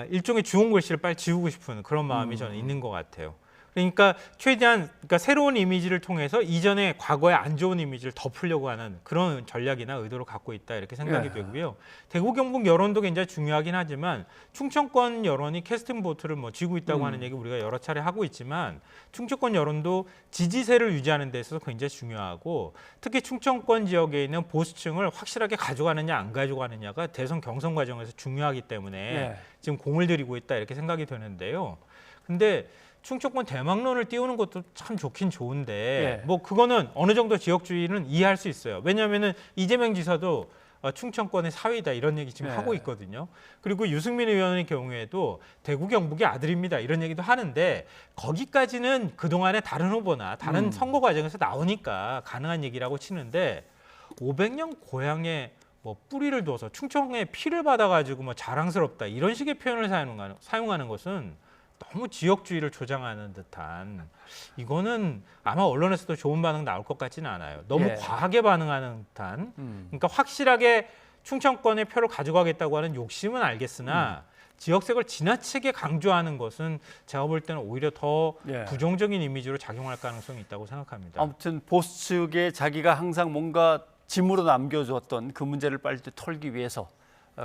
Speaker 27: 일종의 주홍 글씨를 빨리 지우고 싶은 그런 마음이 저는 있는 것 같아요. 그러니까 최대한 새로운 이미지를 통해서 이전에 과거의 안 좋은 이미지를 덮으려고 하는 그런 전략이나 의도를 갖고 있다 이렇게 생각이 되고요. 대구 경북 여론도 굉장히 중요하긴 하지만 충청권 여론이 캐스팅 보트를 쥐고 있다고 하는 얘기 우리가 여러 차례 하고 있지만 충청권 여론도 지지세를 유지하는 데 있어서 굉장히 중요하고 특히 충청권 지역에 있는 보수층을 확실하게 가져가느냐 안 가져가느냐가 대선 경선 과정에서 중요하기 때문에 지금 공을 들이고 있다 이렇게 생각이 되는데요. 근데 충청권 대망론을 띄우는 것도 참 좋긴 좋은데 그거는 어느 정도 지역주의는 이해할 수 있어요. 왜냐하면은 이재명 지사도 충청권의 사위다 이런 얘기 지금 하고 있거든요. 그리고 유승민 의원의 경우에도 대구 경북의 아들입니다 이런 얘기도 하는데 거기까지는 그동안의 다른 후보나 다른 선거 과정에서 나오니까 가능한 얘기라고 치는데 500년 고향에 뿌리를 둬서 충청의 피를 받아가지고 자랑스럽다 이런 식의 표현을 사용하는 것은 너무 지역주의를 조장하는 듯한 이거는 아마 언론에서도 좋은 반응 나올 것 같지는 않아요. 너무 과하게 반응하는 듯한 그러니까 확실하게 충청권의 표를 가져가겠다고 하는 욕심은 알겠으나 지역색을 지나치게 강조하는 것은 제가 볼 때는 오히려 더 부정적인 이미지로 작용할 가능성이 있다고 생각합니다.
Speaker 1: 아무튼 보수 측에 자기가 항상 뭔가 짐으로 남겨줬던 그 문제를 빨리 털기 위해서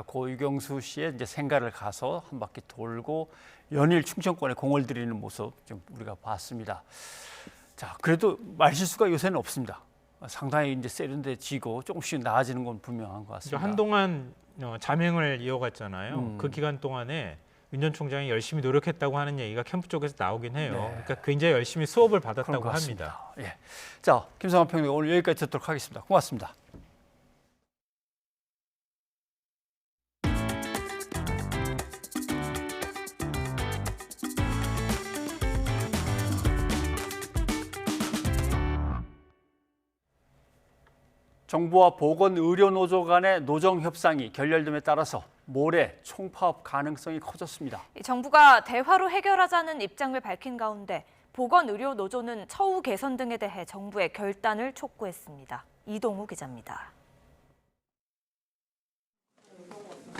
Speaker 1: 고 유경수 씨의 이제 생가를 가서 한 바퀴 돌고 연일 충청권에 공을 들이는 모습 좀 우리가 봤습니다. 자, 그래도 말실수가 요새는 없습니다. 상당히 이제 세련돼지고 조금씩 나아지는 건 분명한 것 같습니다.
Speaker 27: 한동안 자맹을 이어갔잖아요. 그 기간 동안에 윤 전 총장이 열심히 노력했다고 하는 얘기가 캠프 쪽에서 나오긴 해요. 그러니까 굉장히 열심히 수업을 받았다고 합니다.
Speaker 1: 자, 김성환 평론가 오늘 여기까지 듣도록 하겠습니다. 고맙습니다. 정부와 보건의료노조 간의 노정 협상이 결렬됨에 따라서 모레 총파업 가능성이 커졌습니다.
Speaker 2: 정부가 대화로 해결하자는 입장을 밝힌 가운데 보건의료노조는 처우 개선 등에 대해 정부의 결단을 촉구했습니다. 이동우 기자입니다.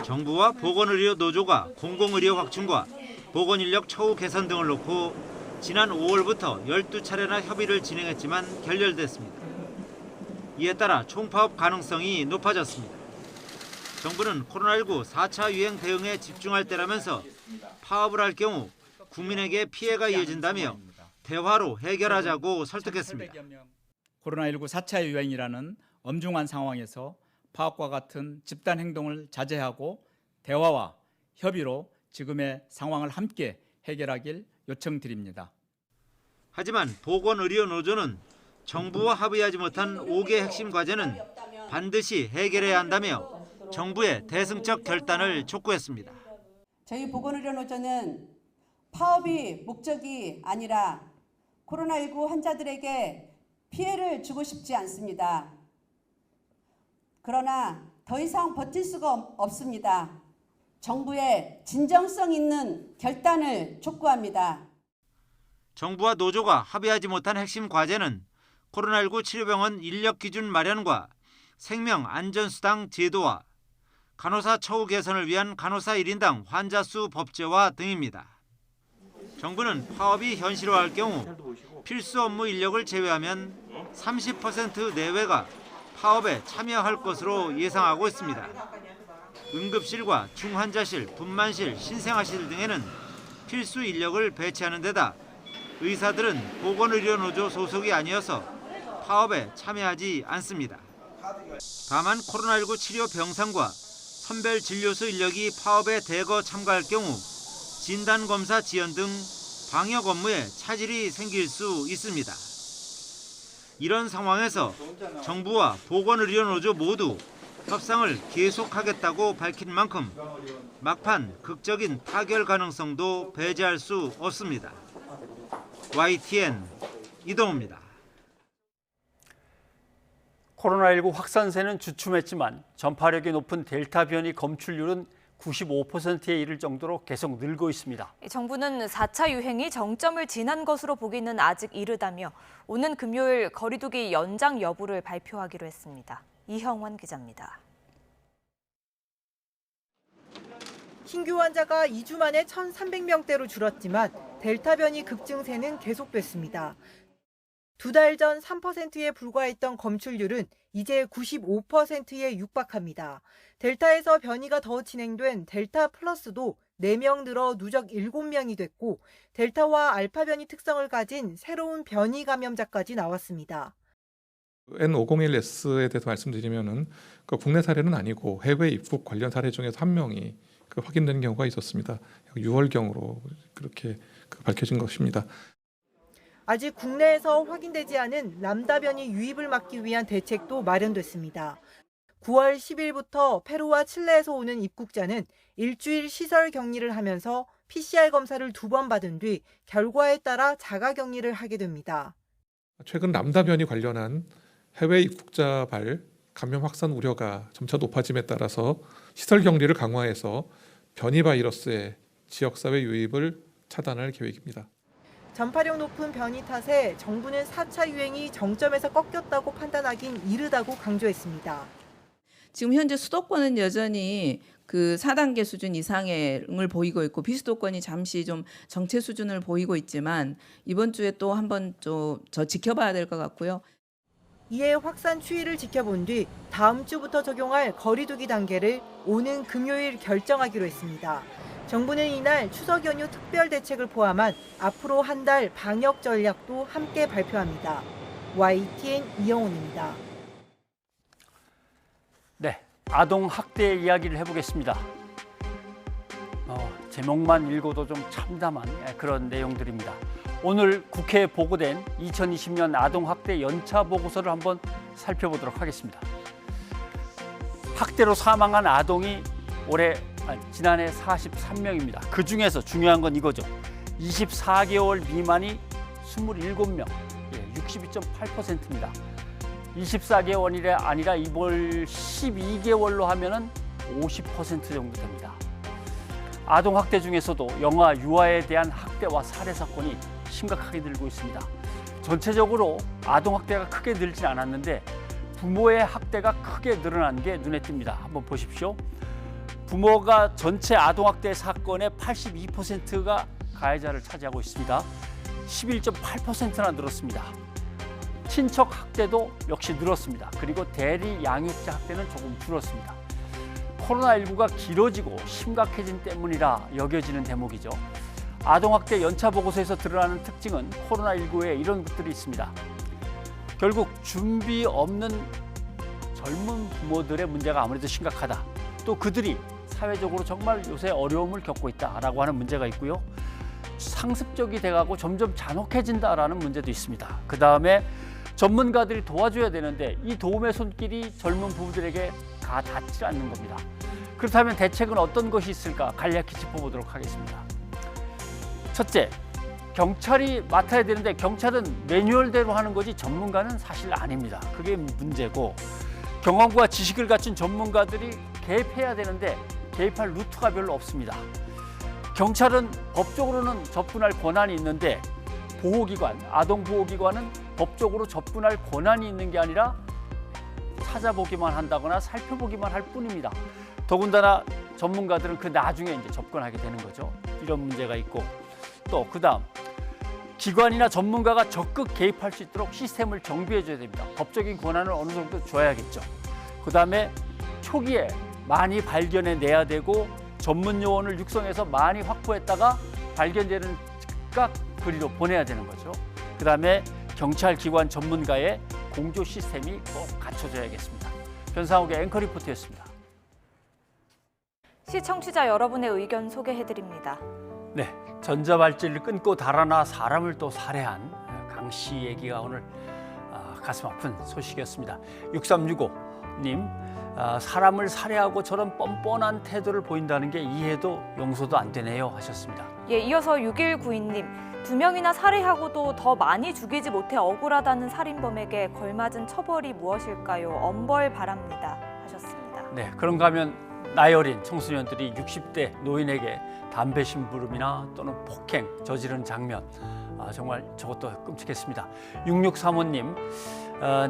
Speaker 14: 정부와 보건의료노조가 공공의료 확충과 보건인력 처우 개선 등을 놓고 지난 5월부터 12차례나 협의를 진행했지만 결렬됐습니다. 이에 따라 총파업 가능성이 높아졌습니다. 정부는 코로나19 4차 유행 대응에 집중할 때라면서 파업을 할 경우 국민에게 피해가 이어진다며 대화로 해결하자고 설득했습니다.
Speaker 18: 코로나19 4차 유행이라는 엄중한 상황에서 파업과 같은 집단 행동을 자제하고 대화와 협의로 지금의 상황을 함께 해결하길 요청드립니다.
Speaker 14: 하지만 보건의료노조는 정부와 합의하지 못한 5개 핵심 과제는 반드시 해결해야 한다며 정부의 대승적 결단을 촉구했습니다.
Speaker 19: 저희 보건의료노조는 파업이 목적이 아니라 코로나19 환자들에게 피해를 주고 싶지 않습니다. 그러나 더 이상 버틸 수가 없습니다. 정부의 진정성 있는 결단을 촉구합니다.
Speaker 14: 정부와 노조가 합의하지 못한 핵심 과제는 코로나19 치료병원 인력 기준 마련과 생명 안전수당 제도와 간호사 처우 개선을 위한 간호사 1인당 환자 수 법제화 등입니다. 정부는 파업이 현실화할 경우 필수 업무 인력을 제외하면 30% 내외가 파업에 참여할 것으로 예상하고 있습니다. 응급실과 중환자실, 분만실, 신생아실 등에는 필수 인력을 배치하는 데다 의사들은 보건의료노조 소속이 아니어서 파업에 참여하지 않습니다. 다만 코로나19 치료 병상과 선별 진료소 인력이 파업에 대거 참가할 경우 진단검사 지연 등 방역 업무에 차질이 생길 수 있습니다. 이런 상황에서 정부와 보건의료노조 모두 협상을 계속하겠다고 밝힌 만큼 막판 극적인 타결 가능성도 배제할 수 없습니다. YTN 이동우입니다.
Speaker 1: 코로나19 확산세는 주춤했지만 전파력이 높은 델타 변이 검출률은 95%에 이를 정도로 계속 늘고 있습니다.
Speaker 2: 정부는 4차 유행이 정점을 지난 것으로 보기는 아직 이르다며 오는 금요일 거리두기 연장 여부를 발표하기로 했습니다. 이형원 기자입니다.
Speaker 21: 신규 환자가 2주 만에 1,300명대로 줄었지만 델타 변이 급증세는 계속됐습니다. 2달 전 3%에 불과했던 검출률은 이제 95%에 육박합니다. 델타에서 변이가 더 진행된 델타 플러스도 4명 늘어 누적 7명이 됐고 델타와 알파 변이 특성을 가진 새로운 변이 감염자까지 나왔습니다.
Speaker 22: N501S에 대해서 말씀드리면은 국내 사례는 아니고 해외 입국 관련 사례 중에서 한 명이 확인된 경우가 있었습니다. 6월경으로 그렇게 밝혀진 것입니다.
Speaker 21: 아직 국내에서 확인되지 않은 람다 변이 유입을 막기 위한 대책도 마련됐습니다. 9월 10일부터 페루와 칠레에서 오는 입국자는 일주일 시설 격리를 하면서 PCR 검사를 2번 받은 뒤 결과에 따라 자가 격리를 하게 됩니다.
Speaker 22: 최근 람다 변이 관련한 해외 입국자 감염 확산 우려가 점차 높아짐에 따라서 시설 격리를 강화해서 변이 바이러스의 지역사회 유입을 차단할 계획입니다.
Speaker 21: 전파력 높은 변이 탓에 정부는 4차 유행이 정점에서 꺾였다고 판단하긴 이르다고 강조했습니다.
Speaker 23: 지금 현재 수도권은 여전히 그 4단계 수준 이상을 보이고 있고 비수도권이 잠시 좀 정체 수준을 보이고 있지만 이번 주에 또 한번 좀 지켜봐야 될 것 같고요.
Speaker 21: 이에 확산 추이를 지켜본 뒤 다음 주부터 적용할 거리두기 단계를 오는 금요일 결정하기로 했습니다. 정부는 이날 추석 연휴 특별 대책을 포함한 앞으로 한 달 방역 전략도 함께 발표합니다. YTN 이영훈입니다.
Speaker 1: 네, 아동 학대 이야기를 해보겠습니다. 제목만 읽어도 좀 참담한 그런 내용들입니다. 오늘 국회에 보고된 2020년 아동학대 연차 보고서를 한번 살펴보도록 하겠습니다. 학대로 사망한 아동이 지난해 43명입니다. 그중에서 중요한 건 이거죠. 24개월 미만이 27명, 62.8%입니다. 24개월이 아니라 이번 12개월로 하면은 50% 정도 됩니다. 아동학대 중에서도 영아 유아에 대한 학대와 살해 사건이 심각하게 늘고 있습니다. 전체적으로 아동학대가 크게 늘진 않았는데 부모의 학대가 크게 늘어난 게 눈에 띕니다. 한번 보십시오. 부모가 전체 아동학대 사건의 82%가 가해자를 차지하고 있습니다. 11.8%나 늘었습니다. 친척 학대도 역시 늘었습니다. 그리고 대리 양육자 학대는 조금 줄었습니다. 코로나19가 길어지고 심각해진 때문이라 여겨지는 대목이죠. 아동학대 연차보고서에서 드러나는 특징은 코로나19에 이런 것들이 있습니다. 결국 준비 없는 젊은 부모들의 문제가 아무래도 심각하다. 또 그들이 사회적으로 정말 요새 어려움을 겪고 있다라고 하는 문제가 있고요. 상습적이 돼가고 점점 잔혹해진다라는 문제도 있습니다. 그 다음에 전문가들이 도와줘야 되는데 이 도움의 손길이 젊은 부부들에게 다 닿지 않는 겁니다. 그렇다면 대책은 어떤 것이 있을까 간략히 짚어보도록 하겠습니다. 첫째, 경찰이 맡아야 되는데 경찰은 매뉴얼대로 하는 거지 전문가는 사실 아닙니다. 그게 문제고 경험과 지식을 갖춘 전문가들이 개입해야 되는데 개입할 루트가 별로 없습니다. 경찰은 법적으로는 접근할 권한이 있는데 보호기관, 아동보호기관은 법적으로 접근할 권한이 있는 게 아니라 찾아보기만 한다거나 살펴보기만 할 뿐입니다. 더군다나 전문가들은 그 나중에 이제 접근하게 되는 거죠. 이런 문제가 있고 또 그다음 기관이나 전문가가 적극 개입할 수 있도록 시스템을 정비해 줘야 됩니다. 법적인 권한을 어느 정도 줘야겠죠. 그다음에 초기에 많이 발견해 내야 되고 전문 요원을 육성해서 많이 확보했다가 발견되는 즉각 그리로 보내야 되는 거죠. 그다음에 경찰 기관 전문가의 공조 시스템이 꼭 갖춰져야겠습니다. 변상욱의 앵커 리포트였습니다.
Speaker 2: 시청취자 여러분의 의견 소개해드립니다.
Speaker 1: 네, 전자발찌를 끊고 달아나 사람을 또 살해한 강 씨 얘기가 오늘 가슴 아픈 소식이었습니다. 6365님, 사람을 살해하고 저런 뻔뻔한 태도를 보인다는 게 이해도 용서도 안 되네요 하셨습니다.
Speaker 2: 예, 이어서 6192님, 2명이나 살해하고도 더 많이 죽이지 못해 억울하다는 살인범에게 걸맞은 처벌이 무엇일까요? 엄벌 바랍니다 하셨습니다.
Speaker 1: 네, 그런가 하면 나이 어린 청소년들이 60대 노인에게 담배 심부름이나 또는 폭행 저지른 장면, 정말 저것도 끔찍했습니다. 6635님,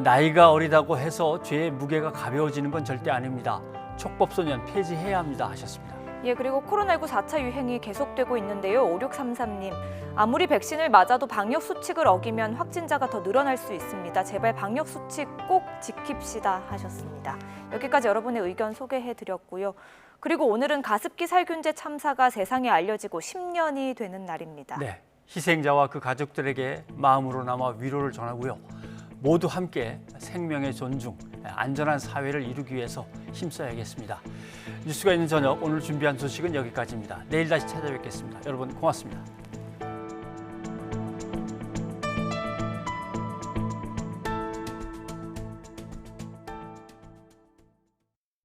Speaker 1: 나이가 어리다고 해서 죄의 무게가 가벼워지는 건 절대 아닙니다. 촉법소년 폐지해야 합니다 하셨습니다.
Speaker 2: 예, 그리고 코로나19 4차 유행이 계속되고 있는데요. 5633님, 아무리 백신을 맞아도 방역 수칙을 어기면 확진자가 더 늘어날 수 있습니다. 제발 방역 수칙 꼭 지킵시다 하셨습니다. 여기까지 여러분의 의견 소개해드렸고요. 그리고 오늘은 가습기 살균제 참사가 세상에 알려지고 10년이 되는 날입니다.
Speaker 1: 네, 희생자와 그 가족들에게 마음으로나마 위로를 전하고요. 모두 함께 생명의 존중, 안전한 사회를 이루기 위해서 힘써야겠습니다. 뉴스가 있는 저녁 오늘 준비한 소식은 여기까지입니다. 내일 다시 찾아뵙겠습니다. 여러분 고맙습니다.